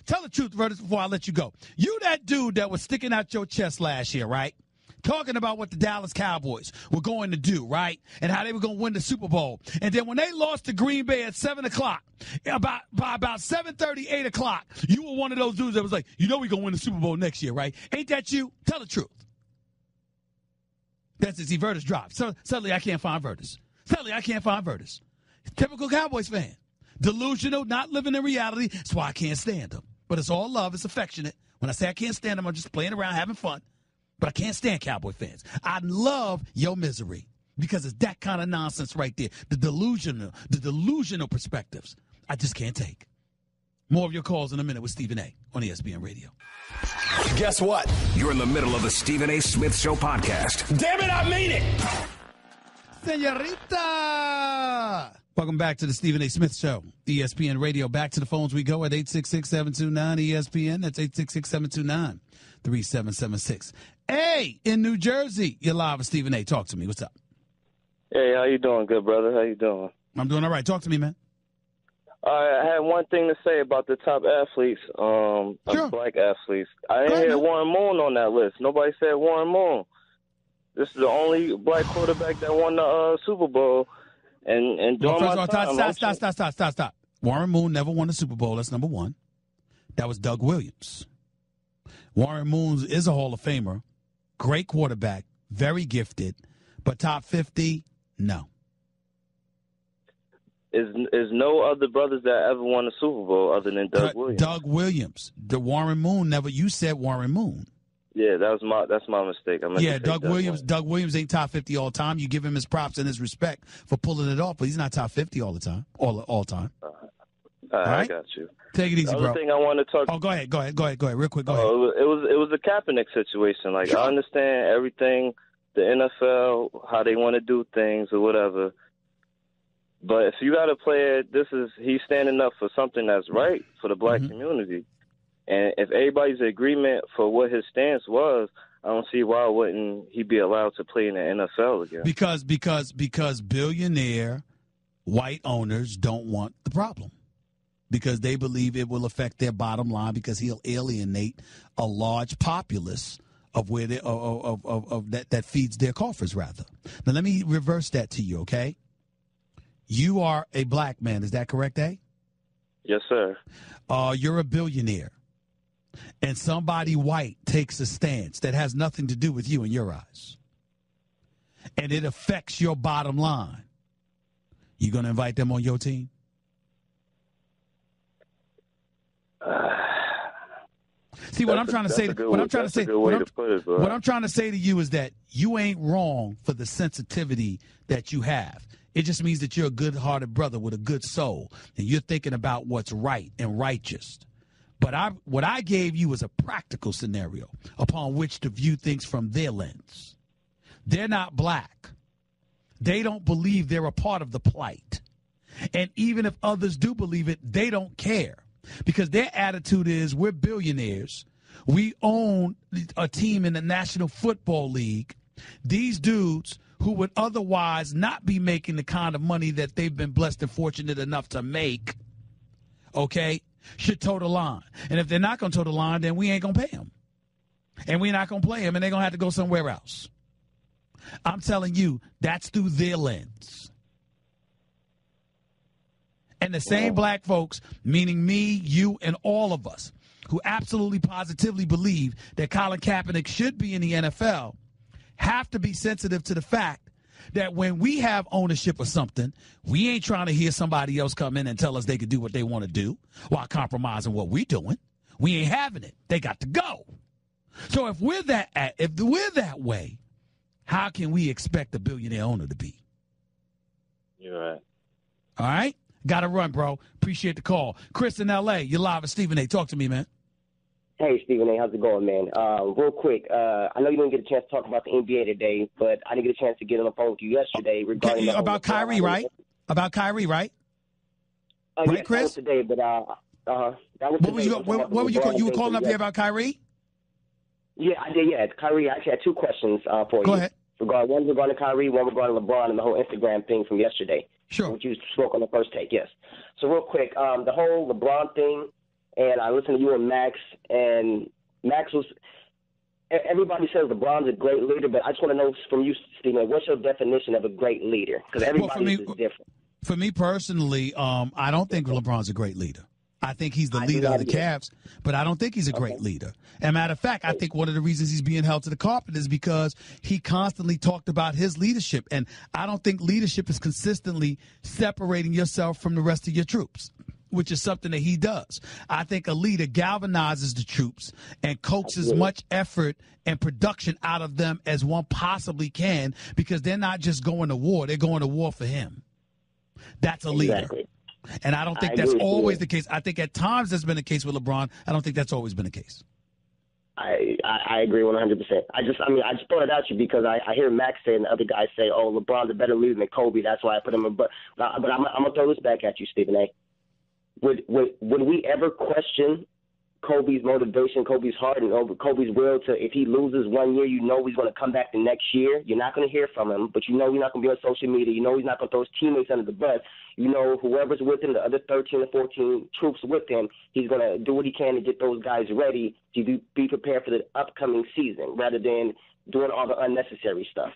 Tell the truth, Vertus, before I let you go. You that dude that was sticking out your chest last year, right? Talking about what the Dallas Cowboys were going to do, right? And how they were going to win the Super Bowl. And then when they lost to Green Bay at 7 o'clock, by about 7:30, 8 o'clock, you were one of those dudes that was like, we're going to win the Super Bowl next year, right? Ain't that you? Tell the truth. That's it. See, Vertus dropped. So suddenly I can't find Vertus. Typical Cowboys fan. Delusional, not living in reality. That's why I can't stand them. But it's all love. It's affectionate. When I say I can't stand them, I'm just playing around, having fun. But I can't stand Cowboy fans. I love your misery because it's that kind of nonsense right there. The delusional perspectives. I just can't take. More of your calls in a minute with Stephen A. on ESPN Radio. Guess what? You're in the middle of the Stephen A. Smith Show podcast. Damn it, I mean it! Senorita! Welcome back to the Stephen A. Smith Show, ESPN Radio. Back to the phones we go at 866-729-ESPN. That's 866-729-3776. Hey, in New Jersey, you're live with Stephen A. Talk to me. What's up? Hey, how you doing, good brother? How you doing? I'm doing all right. Talk to me, man. I had one thing to say about the top athletes, black athletes. I didn't hear Warren Moon on that list. Nobody said Warren Moon. This is the only black quarterback that won the Super Bowl. And stop. Warren Moon never won a Super Bowl. That's number one. That was Doug Williams. Warren Moon is a Hall of Famer. Great quarterback. Very gifted. But top 50, no. Is no other brothers that ever won a Super Bowl other than Doug Williams? Doug Williams. The Warren Moon never. You said Warren Moon. Yeah, that's my mistake. Doug Williams. Doug Williams ain't top 50 all time. You give him his props and his respect for pulling it off, but he's not top 50 all the time. All time. All right? I got you. Take it easy, bro. The other thing I want to talk. Oh, go ahead. Real quick. Go ahead. It was a Kaepernick situation. Like, I understand everything, the NFL, how they want to do things or whatever. But if you got a player, he's standing up for something that's right for the black community. And if everybody's in agreement for what his stance was, I don't see why wouldn't he be allowed to play in the NFL again. Because billionaire white owners don't want the problem. because they believe it will affect their bottom line because he'll alienate a large populace of where they that feeds their coffers, rather. Now, let me reverse that to you, okay? You are a black man. Is that correct, eh? Yes, sir. You're a billionaire. And somebody white takes a stance that has nothing to do with you in your eyes. And it affects your bottom line. You going to invite them on your team? See, what I'm trying to say to you is that you ain't wrong for the sensitivity that you have. It just means that you're a good-hearted brother with a good soul, and you're thinking about what's right and righteous. But what I gave you is a practical scenario upon which to view things from their lens. They're not black. They don't believe they're a part of the plight. And even if others do believe it, they don't care. Because their attitude is, we're billionaires. We own a team in the National Football League. These dudes who would otherwise not be making the kind of money that they've been blessed and fortunate enough to make, okay, should toe the line. And if they're not going to toe the line, then we ain't going to pay them. And we're not going to play them, and they're going to have to go somewhere else. I'm telling you, that's through their lens. And the same black folks, meaning me, you, and all of us, who absolutely positively believe that Colin Kaepernick should be in the NFL, have to be sensitive to the fact that when we have ownership of something, we ain't trying to hear somebody else come in and tell us they can do what they want to do while compromising what we're doing. We ain't having it. They got to go. So if we're that way, how can we expect a billionaire owner to be? You're right. All right? Got to run, bro. Appreciate the call. Chris in L.A., you're live with Stephen A. Talk to me, man. Hey, Stephen A., how's it going, man? Real quick, I know you didn't get a chance to talk about the NBA today, but I didn't get a chance to get on the phone with you yesterday regarding about Kyrie, right? About Kyrie, right? Right, yes, Chris? That was today, but that was what were you were calling up here about Kyrie? Yeah, I did. Yeah, Kyrie. I actually had two questions for you. Go ahead. One regarding Kyrie, one regarding LeBron and the whole Instagram thing from yesterday. Sure. Which you spoke on the first take, yes. So real quick, the whole LeBron thing, and I listened to you and Max was, everybody says LeBron's a great leader, but I just want to know from you, Stephen, what's your definition of a great leader? Because everybody is different. For me personally, I don't think LeBron's a great leader. I think he's the leader of the Cavs, but I don't think he's a great leader. As a matter of fact, I think one of the reasons he's being held to the carpet is because he constantly talked about his leadership. And I don't think leadership is consistently separating yourself from the rest of your troops, which is something that he does. I think a leader galvanizes the troops and coaxes as much effort and production out of them as one possibly can, because they're not just going to war. They're going to war for him. That's a leader. Exactly. And I don't think that's always the case. I think at times that's been the case with LeBron. I don't think that's always been the case. I agree 100%. I just thought it out you because I hear Max say and the other guys say, oh, LeBron's a better leader than Kobe. That's why I put him in. But I'm going to throw this back at you, Stephen A. Would we ever question Kobe's motivation, Kobe's heart, and Kobe's will to, if he loses 1 year, you know he's going to come back the next year. You're not going to hear from him, but you know he's not going to be on social media. You know he's not going to throw his teammates under the bus. You know whoever's with him, the other 13 or 14 troops with him, he's going to do what he can to get those guys ready to be prepared for the upcoming season rather than doing all the unnecessary stuff.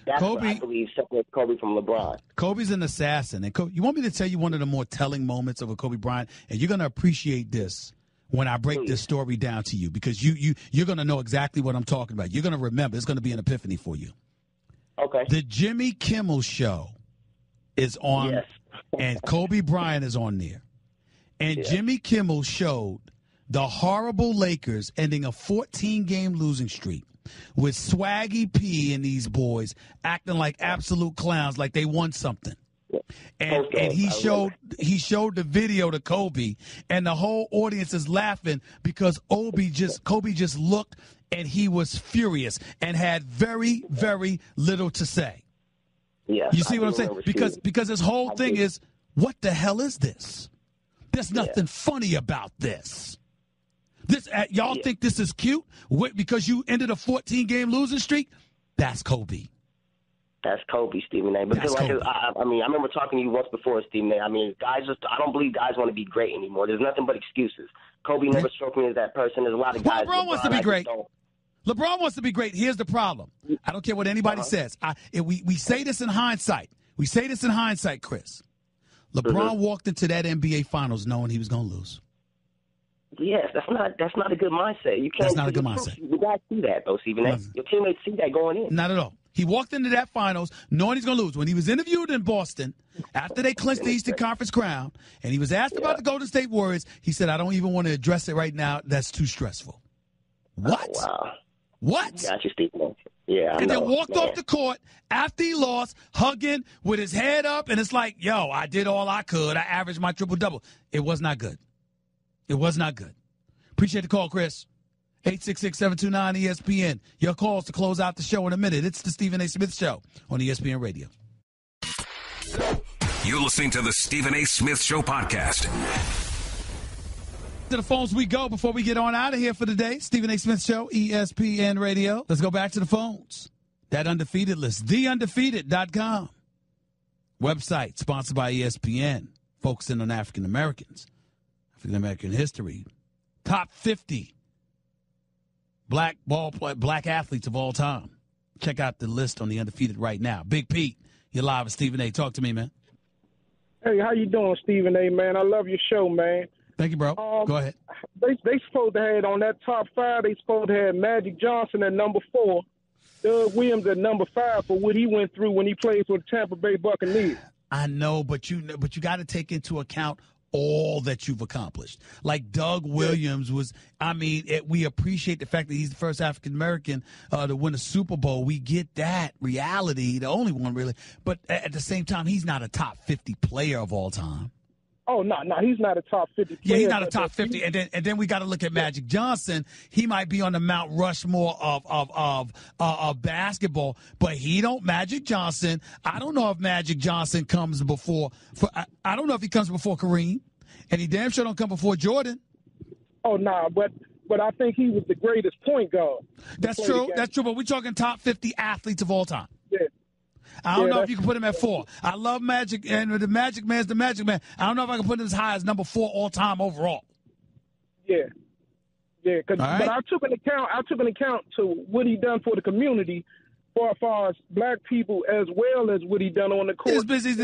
That's what I believe separates Kobe from LeBron. Kobe's an assassin. And you want me to tell you one of the more telling moments of a Kobe Bryant? And you're going to appreciate this when I break this story down to you, because you're going to know exactly what I'm talking about. You're going to remember. It's going to be an epiphany for you. Okay. The Jimmy Kimmel Show is on, yes. And Kobe Bryant is on there. And Jimmy Kimmel showed the horrible Lakers ending a 14-game losing streak with Swaggy P and these boys acting like absolute clowns, like they won something. And he showed the video to Kobe, and the whole audience is laughing because Kobe just looked and he was furious and had very, very little to say. Yeah, you see what I'm saying? Because his whole thing is, what the hell is this? There's nothing funny about this. Y'all think this is cute because you ended a 14-game losing streak? That's Kobe. That's Kobe, Stephen A. Because I remember talking to you once before, Stephen A. I mean, I don't believe guys want to be great anymore. There's nothing but excuses. Kobe never struck me as that person. There's a lot of guys. LeBron wants to be great. LeBron wants to be great. Here's the problem. I don't care what anybody says. We say this in hindsight. We say this in hindsight, Chris. LeBron walked into that NBA Finals knowing he was going to lose. Yes, that's not a good mindset. You can't. That's not a good mindset. You guys see that though, Stephen A. Your teammates see that going in. Not at all. He walked into that Finals knowing he's going to lose. When he was interviewed in Boston after they clinched the Eastern Conference crown, and he was asked about the Golden State Warriors, he said, "I don't even want to address it right now. That's too stressful." What? Oh, wow. What? Got you, Stephen. Yeah. And then walked off the court after he lost, hugging with his head up, and it's like, yo, I did all I could. I averaged my triple-double. It was not good. It was not good. Appreciate the call, Chris. 866-729-ESPN. Your calls to close out the show in a minute. It's the Stephen A. Smith Show on ESPN Radio. You're listening to the Stephen A. Smith Show podcast. To the phones we go before we get on out of here for the day. Stephen A. Smith Show, ESPN Radio. Let's go back to the phones. That undefeated list, theundefeated.com. Website sponsored by ESPN, focusing on African Americans, African American history. Top 50 black athletes of all time. Check out the list on the Undefeated right now. Big Pete, you're live with Stephen A. Talk to me, man. Hey, how you doing, Stephen A., man? I love your show, man. Thank you, bro. Go ahead. They supposed to have on that top 5, they supposed to have Magic Johnson at number 4, Doug Williams at number 5 for what he went through when he played for the Tampa Bay Buccaneers. I know, but you got to take into account all that you've accomplished. Like Doug Williams was, we appreciate the fact that he's the first African-American to win a Super Bowl. We get that reality, the only one really. But at the same time, he's not a top 50 player of all time. Oh, no, he's not a top 50 player. Yeah, he's not a top 50. And then we got to look at Magic Johnson. He might be on the Mount Rushmore of basketball, but Magic Johnson, I don't know if Magic Johnson comes before, I don't know if he comes before Kareem, and he damn sure don't come before Jordan. Oh, nah, but I think he was the greatest point guard. That's true, but we're talking top 50 athletes of all time. Yeah. I don't know if you can put him at 4. I love Magic, and the Magic Man's the Magic Man. I don't know if I can put him as high as number 4 all time overall. Yeah. But I took an account to what he done for the community, as far as black people, as well as what he done on the court. He's busy,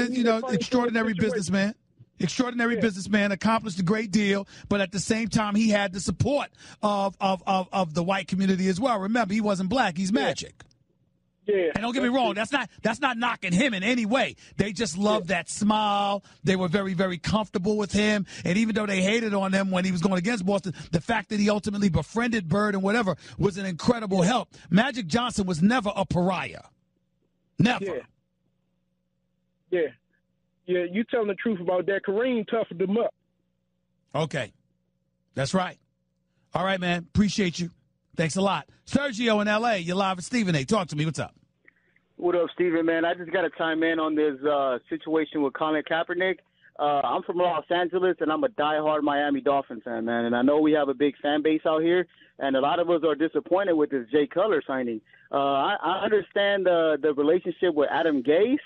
extraordinary businessman. Extraordinary businessman, accomplished a great deal, but at the same time, he had the support of the white community as well. Remember, he wasn't black; he's Magic. Yeah. And don't get me wrong, that's not knocking him in any way. They just loved that smile. They were very, very comfortable with him. And even though they hated on him when he was going against Boston, the fact that he ultimately befriended Bird and whatever was an incredible help. Magic Johnson was never a pariah. Never. Yeah, you telling the truth about that. Kareem toughened him up. Okay. That's right. All right, man. Appreciate you. Thanks a lot. Sergio in L.A., you're live with Stephen A. Talk to me. What's up? What up, Stephen, man? I just got to chime in on this situation with Colin Kaepernick. I'm from Los Angeles, and I'm a diehard Miami Dolphins fan, man. And I know we have a big fan base out here, and a lot of us are disappointed with this Jay Cutler signing. I understand the relationship with Adam Gase,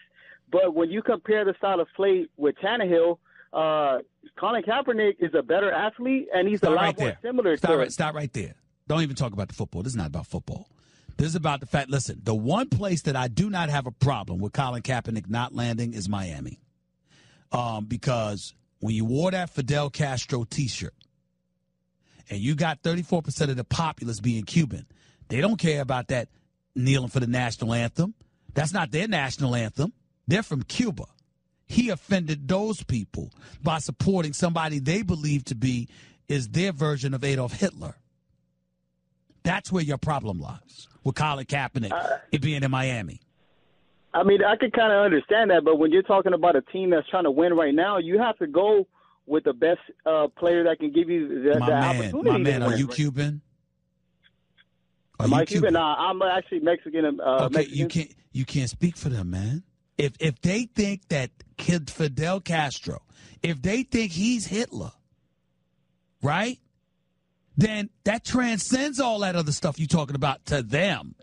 but when you compare the style of play with Tannehill, Colin Kaepernick is a better athlete, and he's a lot more similar to it. Stop right there. Don't even talk about the football. This is not about football. This is about the fact, listen, the one place that I do not have a problem with Colin Kaepernick not landing is Miami. Because when you wore that Fidel Castro T-shirt and you got 34% of the populace being Cuban, they don't care about that kneeling for the national anthem. That's not their national anthem. They're from Cuba. He offended those people by supporting somebody they believe to be is their version of Adolf Hitler. That's where your problem lies with Colin Kaepernick, it being in Miami. I mean, I could kind of understand that, but when you're talking about a team that's trying to win right now, you have to go with the best player that can give you the opportunity. My man, are you Cuban? Am I Cuban? Nah, I'm actually Mexican. Okay, Mexican. You can't speak for them, man. If they think that kid Fidel Castro, if they think he's Hitler, right? Then that transcends all that other stuff you're talking about to them.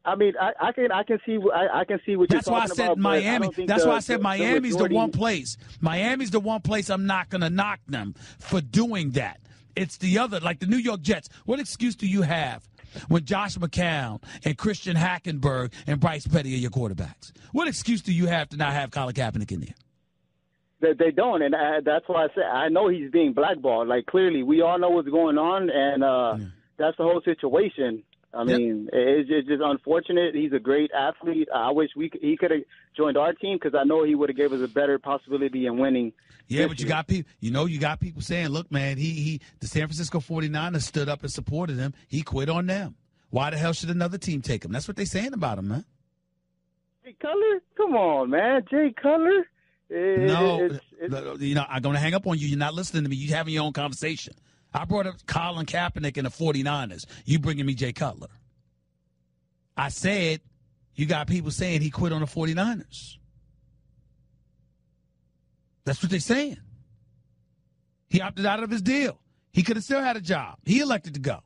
I mean, I can see what That's you're why I talking said about. Miami. That's why I said Miami's the majority- one place. Miami's the one place I'm not going to knock them for doing that. It's the other, like the New York Jets. What excuse do you have when Josh McCown and Christian Hackenberg and Bryce Petty are your quarterbacks? What excuse do you have to not have Colin Kaepernick in there? They don't, and that's why I said I know he's being blackballed. Like, clearly, we all know what's going on, and that's the whole situation. I mean, it's just unfortunate. He's a great athlete. I wish he could have joined our team because I know he would have gave us a better possibility in winning. Yeah, but you got people. You got people saying, "Look, man, the San Francisco 49ers stood up and supported him. He quit on them. Why the hell should another team take him?" That's what they're saying about him, man. Jay Cutler, come on, man, Jay Cutler. No, I'm going to hang up on you. You're not listening to me. You're having your own conversation. I brought up Colin Kaepernick and the 49ers. You bringing me Jay Cutler. I said you got people saying he quit on the 49ers. That's what they're saying. He opted out of his deal. He could have still had a job. He elected to go.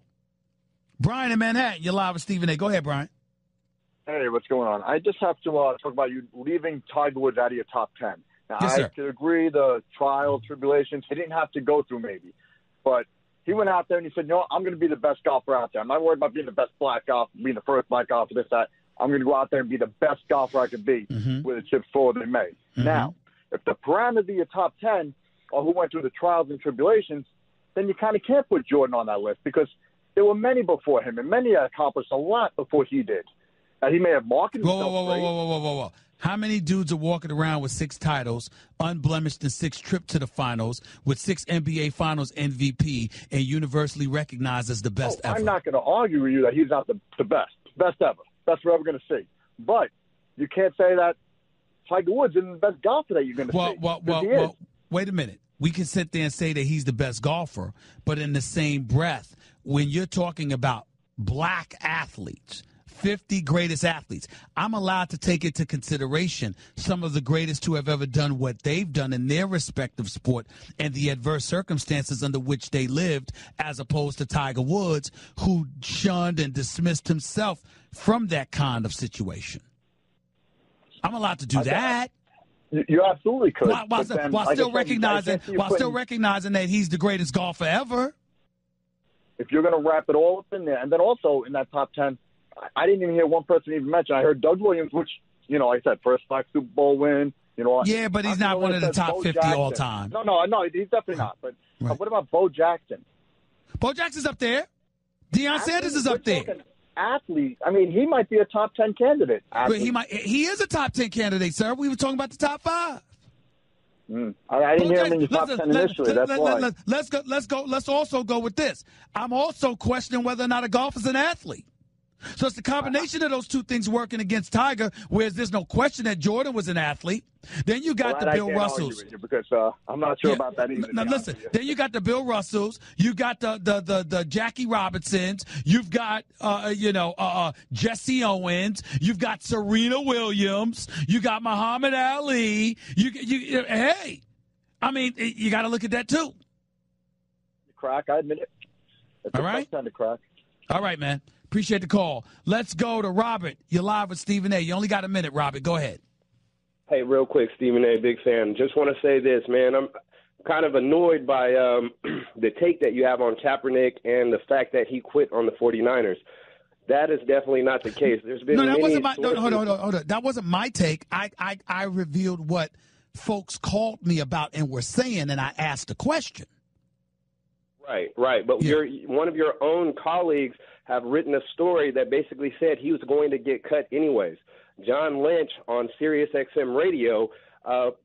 Brian in Manhattan, you're live with Stephen A. Go ahead, Brian. Hey, what's going on? I just have to talk about you leaving Tiger Woods out of your top 10. Now, Yes, I sir. could agree the trial, tribulations, he didn't have to go through maybe. But he went out there and he said, I'm going to be the best golfer out there. I'm not worried about being the best black golfer, being the first black golfer, this, that. I'm going to go out there and be the best golfer I could be with the chips forward they may. Now, if the parameters of your top 10 are who went through the trials and tribulations, then you kind of can't put Jordan on that list because there were many before him and many accomplished a lot before he did. Now, he may have marketed himself great. Whoa. How many dudes are walking around with 6 titles, unblemished in 6 trips to the finals, with 6 NBA Finals MVP, and universally recognized as the best ever? I'm not going to argue with you that he's not the best ever. Best we're ever going to see. But you can't say that Tiger Woods isn't the best golfer that you're going to see. Well, wait a minute. We can sit there and say that he's the best golfer, but in the same breath, when you're talking about black athletes, 50 greatest athletes, I'm allowed to take into consideration some of the greatest who have ever done what they've done in their respective sport and the adverse circumstances under which they lived, as opposed to Tiger Woods, who shunned and dismissed himself from that kind of situation. I'm allowed to do that. You absolutely could. While still recognizing that he's the greatest golfer ever. If you're going to wrap it all up in there, and then also in that top 10, I didn't even hear one person even mention. I heard Doug Williams, which, like I said, first black Super Bowl win. Yeah, but he's not one of the top 50 all time. No, he's definitely not. But what about Bo Jackson? Bo Jackson's up there. Deion Sanders is up there. Athlete. I mean, he might be a top 10 candidate. But he is a top 10 candidate, sir. We were talking about the top 5. I didn't hear him in the top 10 initially. That's why. Let's also go with this. I'm also questioning whether or not a golfer's an athlete. So it's the combination of those two things working against Tiger, whereas there's no question that Jordan was an athlete. Then you got the Bill Russells. Because I'm not sure about that either. Now listen, then you got the Bill Russells, you got the Jackie Robinsons, you've got Jesse Owens, you've got Serena Williams, you got Muhammad Ali. Hey, I mean, you got to look at that too. Crack, I admit it. It's all right, kind of crack. All right, man. Appreciate the call. Let's go to Robert. You're live with Stephen A. You only got a minute, Robert. Go ahead. Hey, real quick, Stephen A., big fan. Just want to say this, man. I'm kind of annoyed by the take that you have on Kaepernick and the fact that he quit on the 49ers. That is definitely not the case. There's been that wasn't my. No, hold on. That wasn't my take. I revealed what folks called me about and were saying, and I asked a question. Right. But one of your own colleagues have written a story that basically said he was going to get cut anyways. John Lynch on Sirius XM radio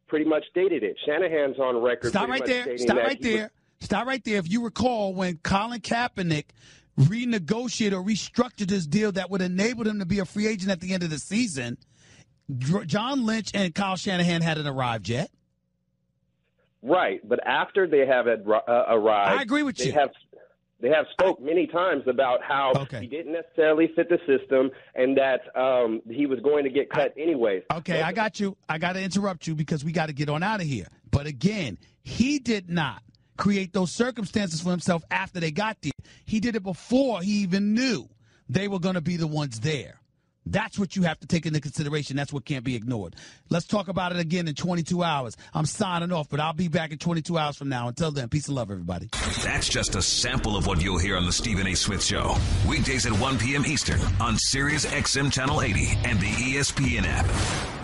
pretty much stated it. Shanahan's on record. Stop right there. Stop right there. If you recall, when Colin Kaepernick renegotiated or restructured his deal that would enable him to be a free agent at the end of the season, John Lynch and Kyle Shanahan hadn't arrived yet. Right, but after they have arrived, I agree with you. They have spoke many times about how he didn't necessarily fit the system and that he was going to get cut anyways. Okay, I got you. I got to interrupt you because we got to get on out of here. But again, he did not create those circumstances for himself after they got there. He did it before he even knew they were going to be the ones there. That's what you have to take into consideration. That's what can't be ignored. Let's talk about it again in 22 hours. I'm signing off, but I'll be back in 22 hours from now. Until then, peace and love, everybody. That's just a sample of what you'll hear on the Stephen A. Smith Show. Weekdays at 1 p.m. Eastern on Sirius XM Channel 80 and the ESPN app.